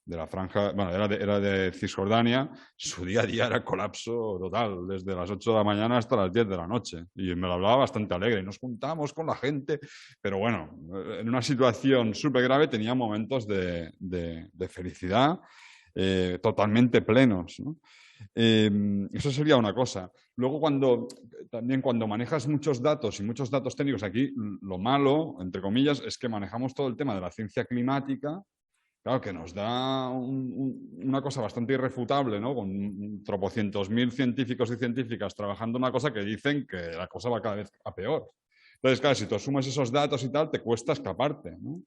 la franja, bueno, era de Cisjordania, su día a día era colapso total, desde las 8 de la mañana hasta las 10 de la noche. Y me lo hablaba bastante alegre. Nos juntamos con la gente, pero bueno, en una situación súper grave tenía momentos de felicidad totalmente plenos, ¿no? Eso sería una cosa. Luego, también cuando manejas muchos datos y muchos datos técnicos, aquí lo malo, entre comillas, es que manejamos todo el tema de la ciencia climática, claro, que nos da una cosa bastante irrefutable, ¿no? Con tropocientos mil científicos y científicas trabajando una cosa que dicen que la cosa va cada vez a peor. Entonces, claro, si tú asumes esos datos y tal, te cuesta escaparte, ¿no?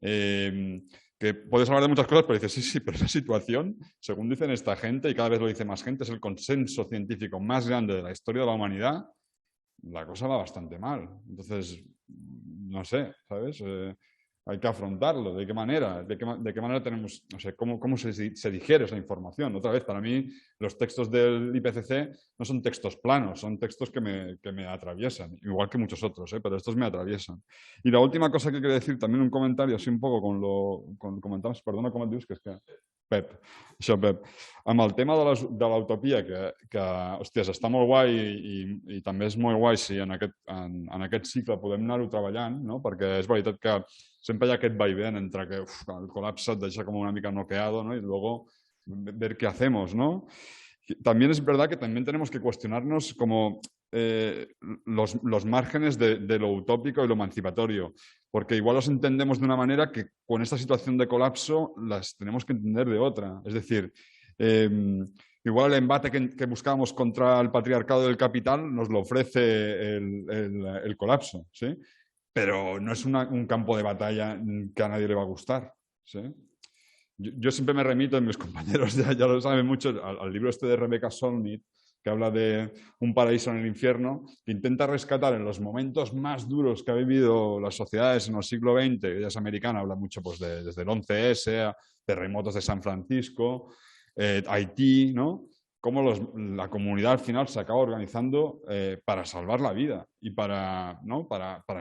Que puedes hablar de muchas cosas, pero dices, sí, pero esa situación, según dicen esta gente, y cada vez lo dice más gente, es el consenso científico más grande de la historia de la humanidad, la cosa va bastante mal. Entonces, no sé, ¿sabes? Hay que afrontarlo. ¿De qué manera? ¿De qué manera tenemos, no sé, cómo se digiere esa información? Otra vez, para mí, los textos del IPCC no son textos planos, son textos que me atraviesan, igual que muchos otros, pero estos me atraviesan. Y la última cosa que quería decir, también un comentario, así un poco con comentamos, perdona com et dius, que és que... Pep, això, Pep. Amb el tema de l'utopia, que hòsties, està molt guai i també és molt guai si en aquest cicle podem anar-ho treballant, no? Perquè és veritat que sempre hi ha aquest vaivén entre que el colapso et deixa com una mica noqueado, ¿no? Y luego ver qué hacemos, ¿no? También es verdad que también tenemos que cuestionarnos como los márgenes de lo utópico y lo emancipatorio, porque igual los entendemos de una manera que con esta situación de colapso las tenemos que entender de otra. Es decir, igual el embate que buscábamos contra el patriarcado del capital nos lo ofrece el colapso, ¿sí? Pero no es un campo de batalla que a nadie le va a gustar, ¿sí? Yo siempre me remito, y mis compañeros ya lo saben mucho, al libro este de Rebecca Solnit, que habla de un paraíso en el infierno, que intenta rescatar en los momentos más duros que ha vivido las sociedades en el siglo XX, ella es americana, habla mucho pues, desde el 11S, a terremotos de San Francisco, Haití, ¿no? Cómo la comunidad al final se acaba organizando para salvar la vida y para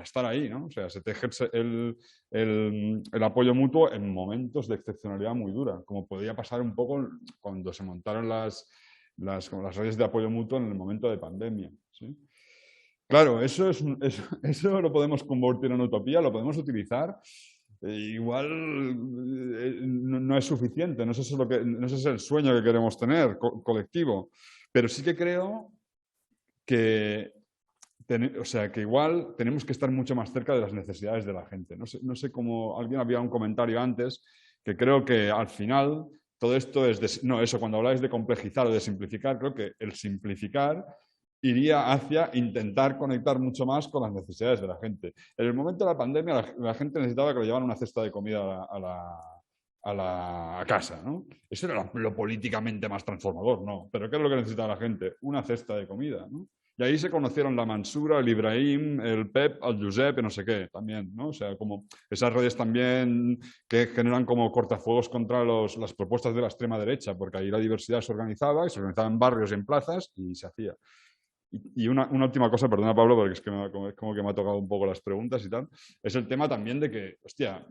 estar ahí, ¿no? O sea, se te ejerce el apoyo mutuo en momentos de excepcionalidad muy dura, como podía pasar un poco cuando se montaron las redes de apoyo mutuo en el momento de pandemia, ¿sí? Claro, eso lo podemos convertir en utopía, lo podemos utilizar. Igual no es suficiente, no sé si es el sueño que queremos tener colectivo, pero sí que creo que igual tenemos que estar mucho más cerca de las necesidades de la gente. No sé cómo, alguien había un comentario antes que creo que al final todo esto es, cuando habláis de complejizar o de simplificar, creo que el simplificar iría hacia intentar conectar mucho más con las necesidades de la gente. En el momento de la pandemia la gente necesitaba que le llevaran una cesta de comida a la casa, ¿no? Eso era lo políticamente más transformador, ¿no? Pero ¿qué es lo que necesitaba la gente? Una cesta de comida, ¿no? Y ahí se conocieron la Mansura, el Ibrahim, el Pep, el Josep, no sé qué, también, ¿no? O sea, como esas redes también que generan como cortafuegos contra las propuestas de la extrema derecha, porque ahí la diversidad se organizaba y se organizaba en barrios y en plazas y se hacía. Y una última cosa, perdona Pablo, porque es que es como que me ha tocado un poco las preguntas y tal, es el tema también de que, hostia,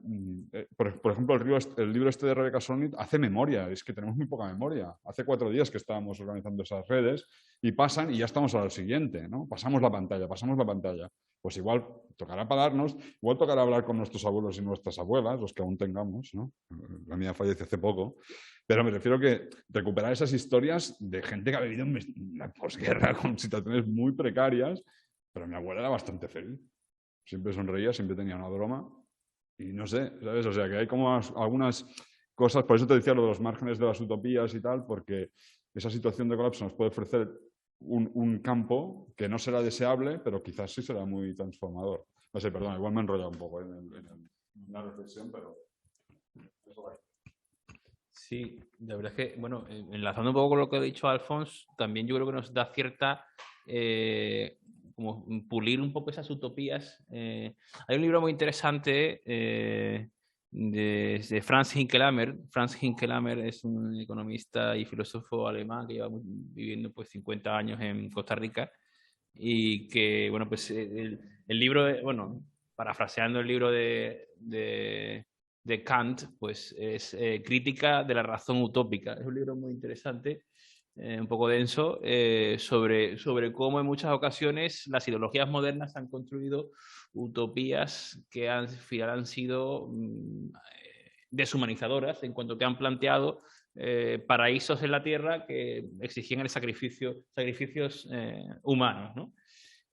por ejemplo, el libro este de Rebecca Solnit hace memoria, es que tenemos muy poca memoria. Hace 4 días que estábamos organizando esas redes y pasan y ya estamos a lo siguiente, ¿no? Pasamos la pantalla. Pues igual tocará pararnos, igual tocará hablar con nuestros abuelos y nuestras abuelas, los que aún tengamos, ¿no? La mía falleció hace poco. Pero me refiero que recuperar esas historias de gente que ha vivido en la posguerra con situaciones muy precarias, pero mi abuela era bastante feliz. Siempre sonreía, siempre tenía una broma y no sé, ¿sabes? O sea, que hay como algunas cosas, por eso te decía lo de los márgenes de las utopías y tal, porque esa situación de colapso nos puede ofrecer un campo que no será deseable, pero quizás sí será muy transformador. No sé, perdón, igual me he enrollado un poco en la reflexión, pero eso va. Sí, la verdad es que, bueno, enlazando un poco con lo que ha dicho Alfons, también yo creo que nos da cierta, como pulir un poco esas utopías. Hay un libro muy interesante de Franz Hinkelamer. Franz Hinkelamer es un economista y filósofo alemán que lleva viviendo pues 50 años en Costa Rica y que, bueno, pues el libro, bueno, parafraseando el libro de Kant, pues es Crítica de la razón utópica. Es un libro muy interesante, un poco denso, sobre cómo en muchas ocasiones las ideologías modernas han construido utopías que al final han sido deshumanizadoras en cuanto que han planteado paraísos en la tierra que exigían el sacrificios humanos, ¿no?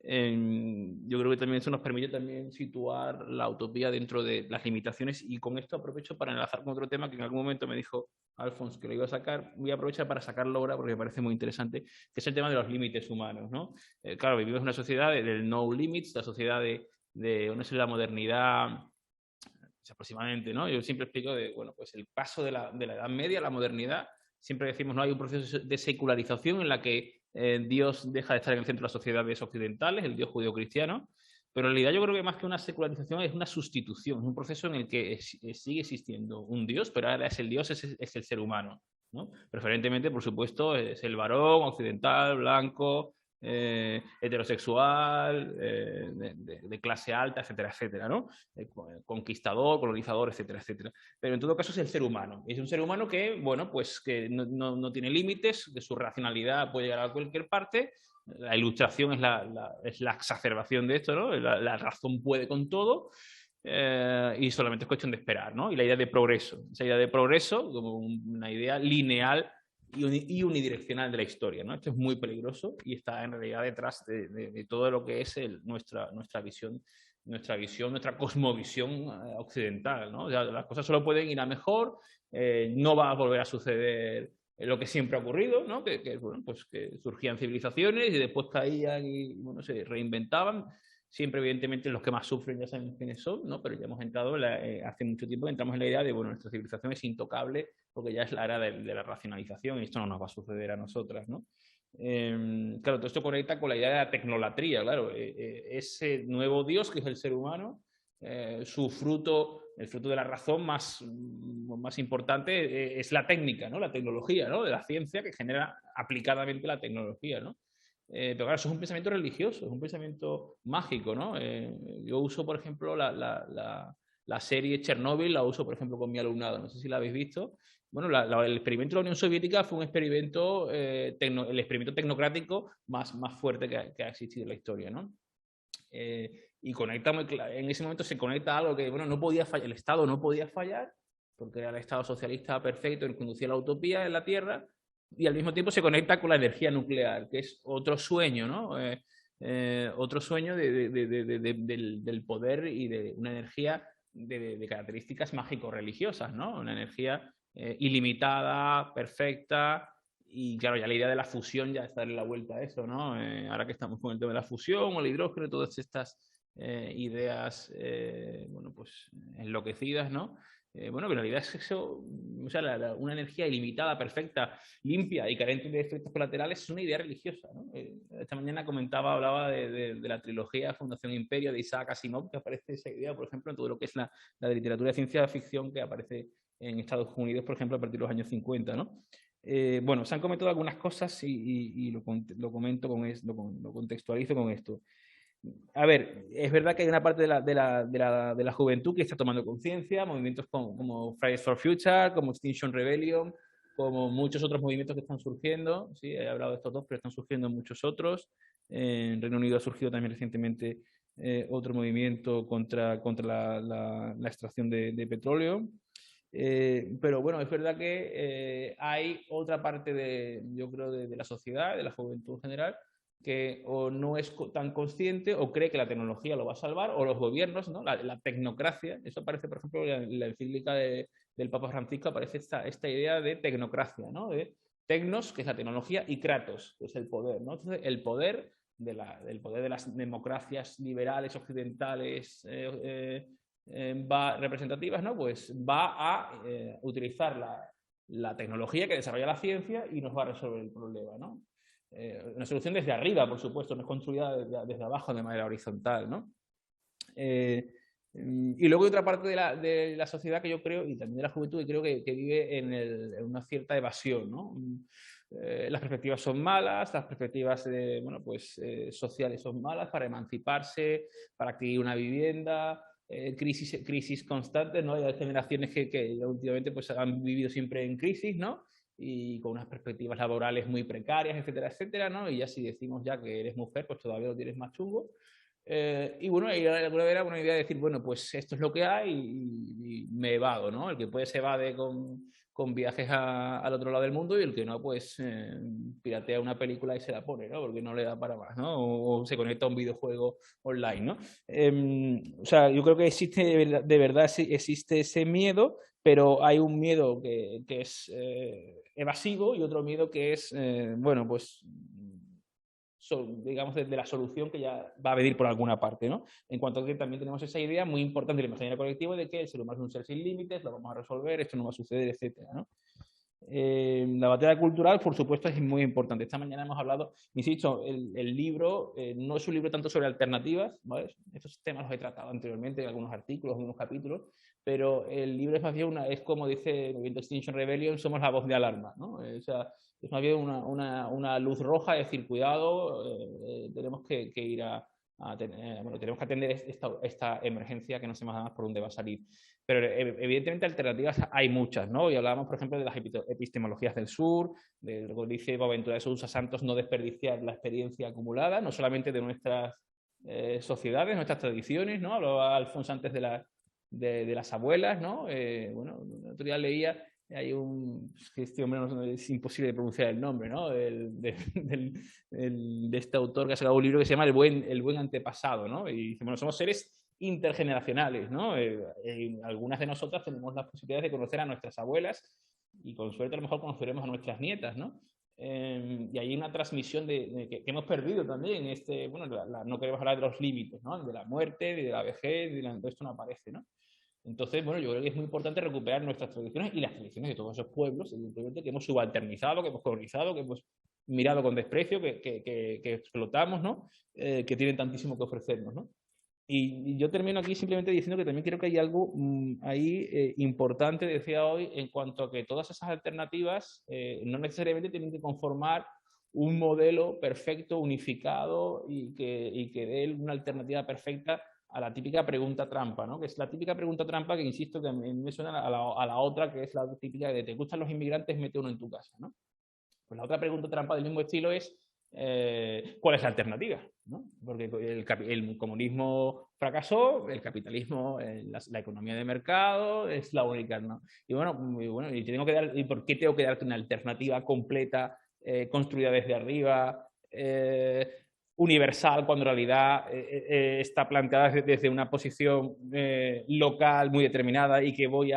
Yo creo que también eso nos permite también situar la utopía dentro de las limitaciones y con esto aprovecho para enlazar con otro tema que en algún momento me dijo Alfons que lo iba a sacar, voy a aprovechar para sacarlo ahora porque me parece muy interesante, que es el tema de los límites humanos, ¿no? Claro, vivimos en una sociedad del no limits, la sociedad de una la modernidad aproximadamente, ¿no? Yo siempre explico bueno, pues el paso de la Edad Media a la modernidad, siempre decimos, no hay un proceso de secularización en la que Dios deja de estar en el centro de las sociedades occidentales, el Dios judío-cristiano, pero en realidad yo creo que más que una secularización es una sustitución, es un proceso en el que sigue existiendo un Dios, pero ahora es el Dios, es el ser humano, ¿no? Preferentemente, por supuesto, es el varón occidental, blanco, heterosexual, de clase alta, etcétera, etcétera, ¿no? Conquistador, colonizador, etcétera, etcétera. Pero en todo caso es el ser humano. Es un ser humano que, bueno, pues que no tiene límites, que su racionalidad puede llegar a cualquier parte. La ilustración es la exacerbación de esto, ¿no? La razón puede con todo. Y solamente es cuestión de esperar, ¿no? Y la idea de progreso, esa idea de progreso como una idea lineal y unidireccional de la historia, ¿no? Esto es muy peligroso y está en realidad detrás de todo lo que es nuestra visión, nuestra cosmovisión occidental, ¿no? O sea, las cosas solo pueden ir a mejor, no va a volver a suceder lo que siempre ha ocurrido, ¿no? Bueno, pues que surgían civilizaciones y después caían y bueno, se reinventaban. Siempre, evidentemente, los que más sufren ya saben quiénes son, ¿no? Pero ya hemos entrado, hace mucho tiempo entramos en la idea de, bueno, nuestra civilización es intocable porque ya es la era de la racionalización y esto no nos va a suceder a nosotras, ¿no? Claro, todo esto conecta con la idea de la tecnolatría, claro. Ese nuevo Dios que es el ser humano, su fruto, el fruto de la razón más importante es la técnica, ¿no? La tecnología, ¿no? De la ciencia que genera aplicadamente la tecnología, ¿no? Pero claro, eso es un pensamiento religioso, es un pensamiento mágico, ¿no? Yo uso, por ejemplo, la serie Chernobyl, la uso, por ejemplo, con mi alumnado, no sé si la habéis visto. Bueno, el experimento de la Unión Soviética fue un experimento, el experimento tecnocrático más fuerte que ha existido en la historia, ¿no? Y conecta en ese momento se conecta a algo que, bueno, no podía fallar, el Estado no podía fallar, porque era el Estado socialista perfecto, el que conducía la utopía en la Tierra, y al mismo tiempo se conecta con la energía nuclear, que es otro sueño, ¿no? Otro sueño del poder y de una energía de características mágico-religiosas, ¿no? Una energía ilimitada, perfecta, y claro, ya la idea de la fusión ya está en la vuelta a eso, ¿no? Ahora que estamos con el tema de la fusión o el hidrógeno, todas estas ideas, bueno, pues enloquecidas, ¿no? Bueno, que en realidad es eso, o sea, una energía ilimitada, perfecta, limpia y carente de efectos colaterales es una idea religiosa, ¿no? Esta mañana hablaba de la trilogía Fundación Imperio de Isaac Asimov, que aparece esa idea, por ejemplo, en todo lo que es la literatura de ciencia ficción que aparece en Estados Unidos, por ejemplo, a partir de los años 50, ¿no? Bueno, se han comentado algunas cosas y lo comento lo contextualizo con esto. A ver, es verdad que hay una parte de la juventud que está tomando conciencia, movimientos como Fridays for Future, como Extinction Rebellion, como muchos otros movimientos que están surgiendo. Sí, he hablado de estos dos, pero están surgiendo muchos otros. En Reino Unido ha surgido también recientemente otro movimiento contra la extracción de petróleo. Pero bueno, es verdad que hay otra parte yo creo, de la sociedad, de la juventud en general, que o no es tan consciente o cree que la tecnología lo va a salvar, o los gobiernos, ¿no? La tecnocracia. Eso aparece, por ejemplo, en la encíclica del Papa Francisco, aparece esta idea de tecnocracia, ¿no? De tecnos, que es la tecnología, y kratos, que es el poder, ¿no? Entonces, el poder de las democracias liberales occidentales representativas, ¿no? Pues va a utilizar la tecnología que desarrolla la ciencia y nos va a resolver el problema, ¿no? Una solución desde arriba, por supuesto, no es construida desde abajo de manera horizontal, ¿no? Y luego hay otra parte de la sociedad que yo creo, y también de la juventud, que creo que vive en una cierta evasión, ¿no? Las perspectivas son malas, las perspectivas sociales son malas para emanciparse, para adquirir una vivienda, crisis constantes, ¿no? Hay generaciones que últimamente pues, han vivido siempre en crisis, ¿no? Y con unas perspectivas laborales muy precarias, etcétera, etcétera, ¿no? Y ya si decimos ya que eres mujer, pues todavía lo tienes más chungo. Y bueno, era una idea de decir, bueno, pues esto es lo que hay y me evado, ¿no? El que puede se evade con viajes al otro lado del mundo y el que no, pues piratea una película y se la pone, ¿no? Porque no le da para más, ¿no? O se conecta a un videojuego online, ¿no? O sea, yo creo que existe, de verdad existe ese miedo, pero hay un miedo que es evasivo y otro miedo que es, bueno, pues digamos, de la solución que ya va a venir por alguna parte, ¿no? En cuanto a que también tenemos esa idea muy importante del imaginario colectivo de que el ser humano es un ser sin límites, lo vamos a resolver, esto no va a suceder, etcétera, ¿no? La batalla cultural, por supuesto, es muy importante. Esta mañana hemos hablado, insisto, el libro no es un libro tanto sobre alternativas, ¿vale? Estos temas los he tratado anteriormente en algunos artículos, en algunos capítulos, pero el libro es más bien es como dice el movimiento Extinction Rebellion, somos la voz de alarma, ¿no? O sea, es más bien una luz roja, es decir, cuidado, tenemos que ir tenemos que atender esta emergencia que no sabemos más por dónde va a salir. Pero evidentemente alternativas hay muchas, ¿no? Y hablábamos, por ejemplo, de las epistemologías del sur, de lo que dice Boaventura de Sousa Santos, no desperdiciar la experiencia acumulada, no solamente de nuestras sociedades, nuestras tradiciones, ¿no? Hablaba Alfonso antes de las abuelas, ¿no? Bueno, el otro día leía, hay este hombre es imposible de pronunciar el nombre, ¿no? De este autor que ha sacado un libro que se llama El buen antepasado, ¿no? Y dice, bueno, somos seres intergeneracionales, ¿no? Algunas de nosotras tenemos las posibilidades de conocer a nuestras abuelas y con suerte a lo mejor conoceremos a nuestras nietas, ¿no? Y hay una transmisión que hemos perdido también. Bueno, no queremos hablar de los límites, ¿no? De la muerte, de la vejez, todo esto no aparece, ¿no? Entonces, bueno, yo creo que es muy importante recuperar nuestras tradiciones y las tradiciones de todos esos pueblos, evidentemente, que hemos subalternizado, que hemos colonizado, que hemos mirado con desprecio, que explotamos, ¿no? Que tienen tantísimo que ofrecernos, ¿no? Y yo termino aquí simplemente diciendo que también creo que hay algo ahí importante, decía hoy, en cuanto a que todas esas alternativas no necesariamente tienen que conformar un modelo perfecto, unificado y que dé una alternativa perfecta a la típica pregunta trampa, ¿no? Que es la típica pregunta trampa que, insisto, que a mí me suena a la otra, que es la típica de ¿te gustan los inmigrantes? Mete uno en tu casa, ¿no? Pues la otra pregunta trampa del mismo estilo es ¿cuál es la alternativa? ¿No? Porque el comunismo fracasó, el capitalismo, la economía de mercado es la única, ¿no? Y bueno, ¿y por qué tengo que darte una alternativa completa, construida desde arriba, universal, cuando en realidad está planteada desde una posición local muy determinada y que voy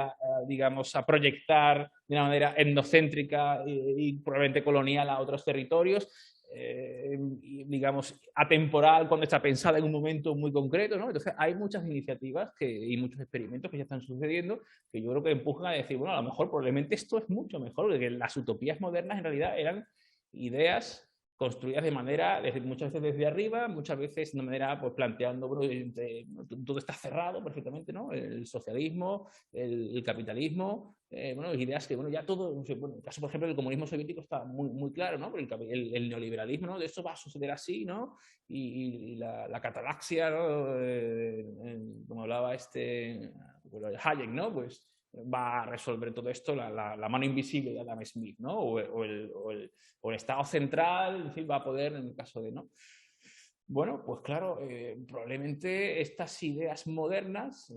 digamos, a proyectar de una manera etnocéntrica y probablemente colonial a otros territorios? Digamos, atemporal cuando está pensada en un momento muy concreto, ¿no? Entonces hay muchas iniciativas y muchos experimentos que ya están sucediendo que yo creo que empujan a decir, bueno, a lo mejor probablemente esto es mucho mejor, porque las utopías modernas en realidad eran ideas construidas de manera, muchas veces desde arriba, muchas veces de manera pues, planteando, bueno, todo está cerrado perfectamente, ¿no? El socialismo, el capitalismo, bueno, ideas que, bueno, ya todo, bueno, el caso, por ejemplo, del comunismo soviético está muy claro, ¿no? El neoliberalismo, ¿no? De eso va a suceder así, ¿no? Y la catalaxia, ¿no? Como hablaba Hayek, ¿no? Pues va a resolver todo esto la mano invisible de Adam Smith, ¿no? O el Estado central, en fin, va a poder, en el caso de, ¿no? Bueno, pues claro, probablemente estas ideas modernas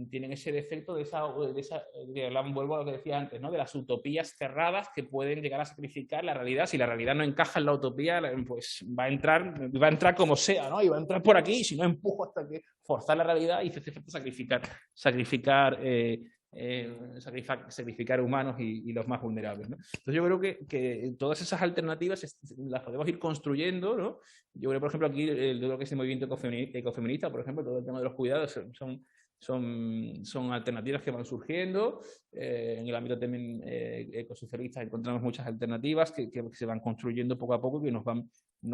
tienen ese defecto vuelvo a lo que decía antes, ¿no? De las utopías cerradas que pueden llegar a sacrificar la realidad. Si la realidad no encaja en la utopía, pues va a entrar como sea, ¿no? Y va a entrar por aquí, y si no empujo hasta que forzar la realidad y hace falta sacrificar humanos y los más vulnerables, ¿no? Entonces yo creo que todas esas alternativas las podemos ir construyendo, ¿no? Yo creo, por ejemplo, aquí lo que es el movimiento ecofeminista, por ejemplo, todo el tema de los cuidados son alternativas que van surgiendo. En el ámbito también ecosocialista encontramos muchas alternativas que se van construyendo poco a poco y que nos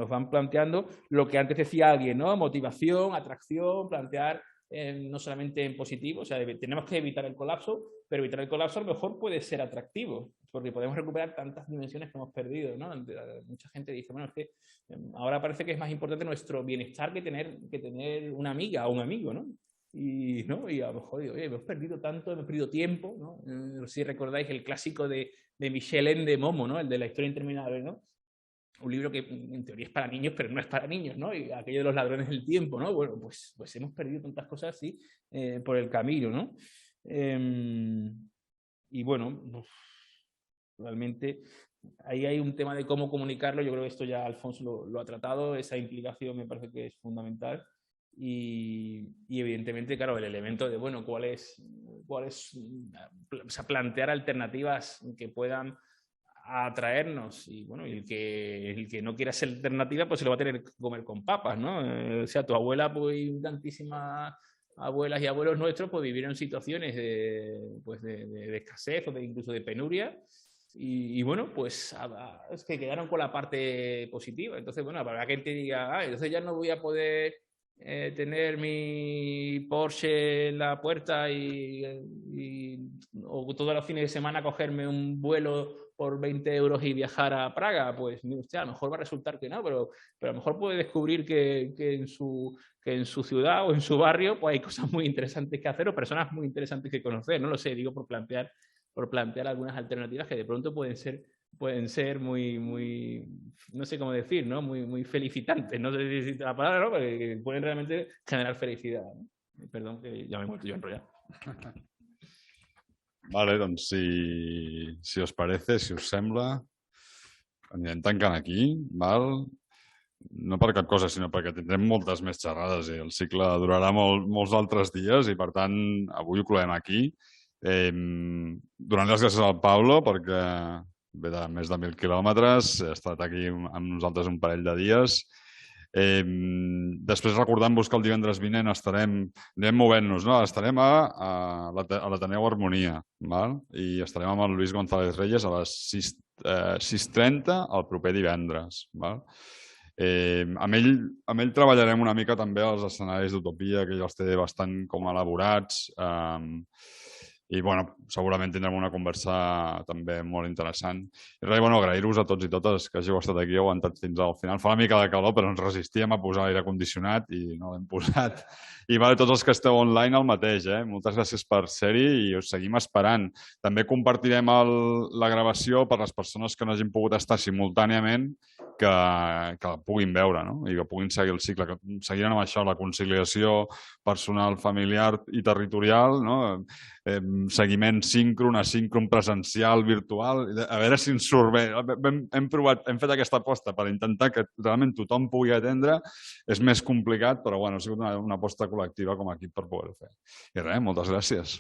van planteando lo que antes decía alguien, ¿no? Motivación, atracción, plantear no solamente en positivo, o sea, tenemos que evitar el colapso, pero evitar el colapso a lo mejor puede ser atractivo, porque podemos recuperar tantas dimensiones que hemos perdido, ¿no? Mucha gente dice, bueno, es que ahora parece que es más importante nuestro bienestar que tener una amiga o un amigo, ¿no? Y a lo mejor digo, oye, hemos perdido tanto, hemos perdido tiempo, ¿no? Si recordáis el clásico de Michel Ende Momo, ¿no? El de la historia interminable, ¿no? Un libro que en teoría es para niños, pero no es para niños, ¿no? Y aquello de los ladrones del tiempo, ¿no? Bueno, pues hemos perdido tantas cosas así por el camino, ¿no? Y bueno, realmente ahí hay un tema de cómo comunicarlo. Yo creo que esto ya Alfonso lo ha tratado. Esa implicación me parece que es fundamental. Y evidentemente, claro, el elemento de, bueno, cuál es, o sea, plantear alternativas que puedan atraernos, y bueno, el que no quiera ser alternativa, pues se lo va a tener que comer con papas, ¿no? O sea, tu abuela, pues tantísimas abuelas y abuelos nuestros, pues vivieron situaciones de escasez o incluso de penuria, y bueno, pues es que quedaron con la parte positiva. Entonces, bueno, habrá quien te diga, entonces ya no voy a poder tener mi Porsche en la puerta o todos los fines de semana cogerme un vuelo por 20 euros y viajar a Praga. Pues a lo mejor va a resultar que no, pero a lo mejor puede descubrir que en su ciudad o en su barrio pues hay cosas muy interesantes que hacer o personas muy interesantes que conocer. No lo sé, digo por plantear algunas alternativas que de pronto pueden ser muy, no sé cómo decir, ¿no? Muy felicitantes. No sé si decir la palabra, ¿no? Porque pueden realmente generar felicidad, ¿no? Perdón, que ya me he vuelto yo a enrollar. Vale, doncs si us parece, si us sembla, anirem tancant aquí, val? No per cap cosa, sinó perquè tindrem moltes més xerrades i el cicle durarà molts altres dies i, per tant, avui ho cloem aquí. Donant les gràcies al Pablo perquè ve de més de 1.000 quilòmetres, ha estat aquí amb nosaltres un parell de dies. Després recordant-vos que el divendres vinent anem movent-nos, no? Estarem a l'Ateneu Harmonia, val? I estarem amb el Luis González Reyes a les 6:30 el proper divendres, val? Amb ell treballarem una mica també els escenaris d'utopia, que ell els té bastant com elaborats, i bueno, segurament tindrem una conversa també molt interessant. I res, bueno, agrair-vos a tots i totes que hàgiu estat aquí, aguantat fins al final. Fa una mica de calor, però ens resistíem a posar l'aire condicionat i no l'hem posat. I vale, tots els que esteu online el mateix, moltes gràcies per ser-hi i us seguim esperant. També compartirem la gravació per les persones que no hagin pogut estar simultàniament, que la puguin veure, no? I que puguin seguir el cicle, que seguiran amb això, la conciliació personal, familiar i territorial, no? Seguiment síncron, asíncron, presencial, virtual, a veure si ens surt bé. Hem fet aquesta aposta per intentar que realment tothom pugui atendre. És més complicat, però bueno, ha sigut una aposta col·lectiva com a equip per poder-ho fer. I res, moltes gràcies.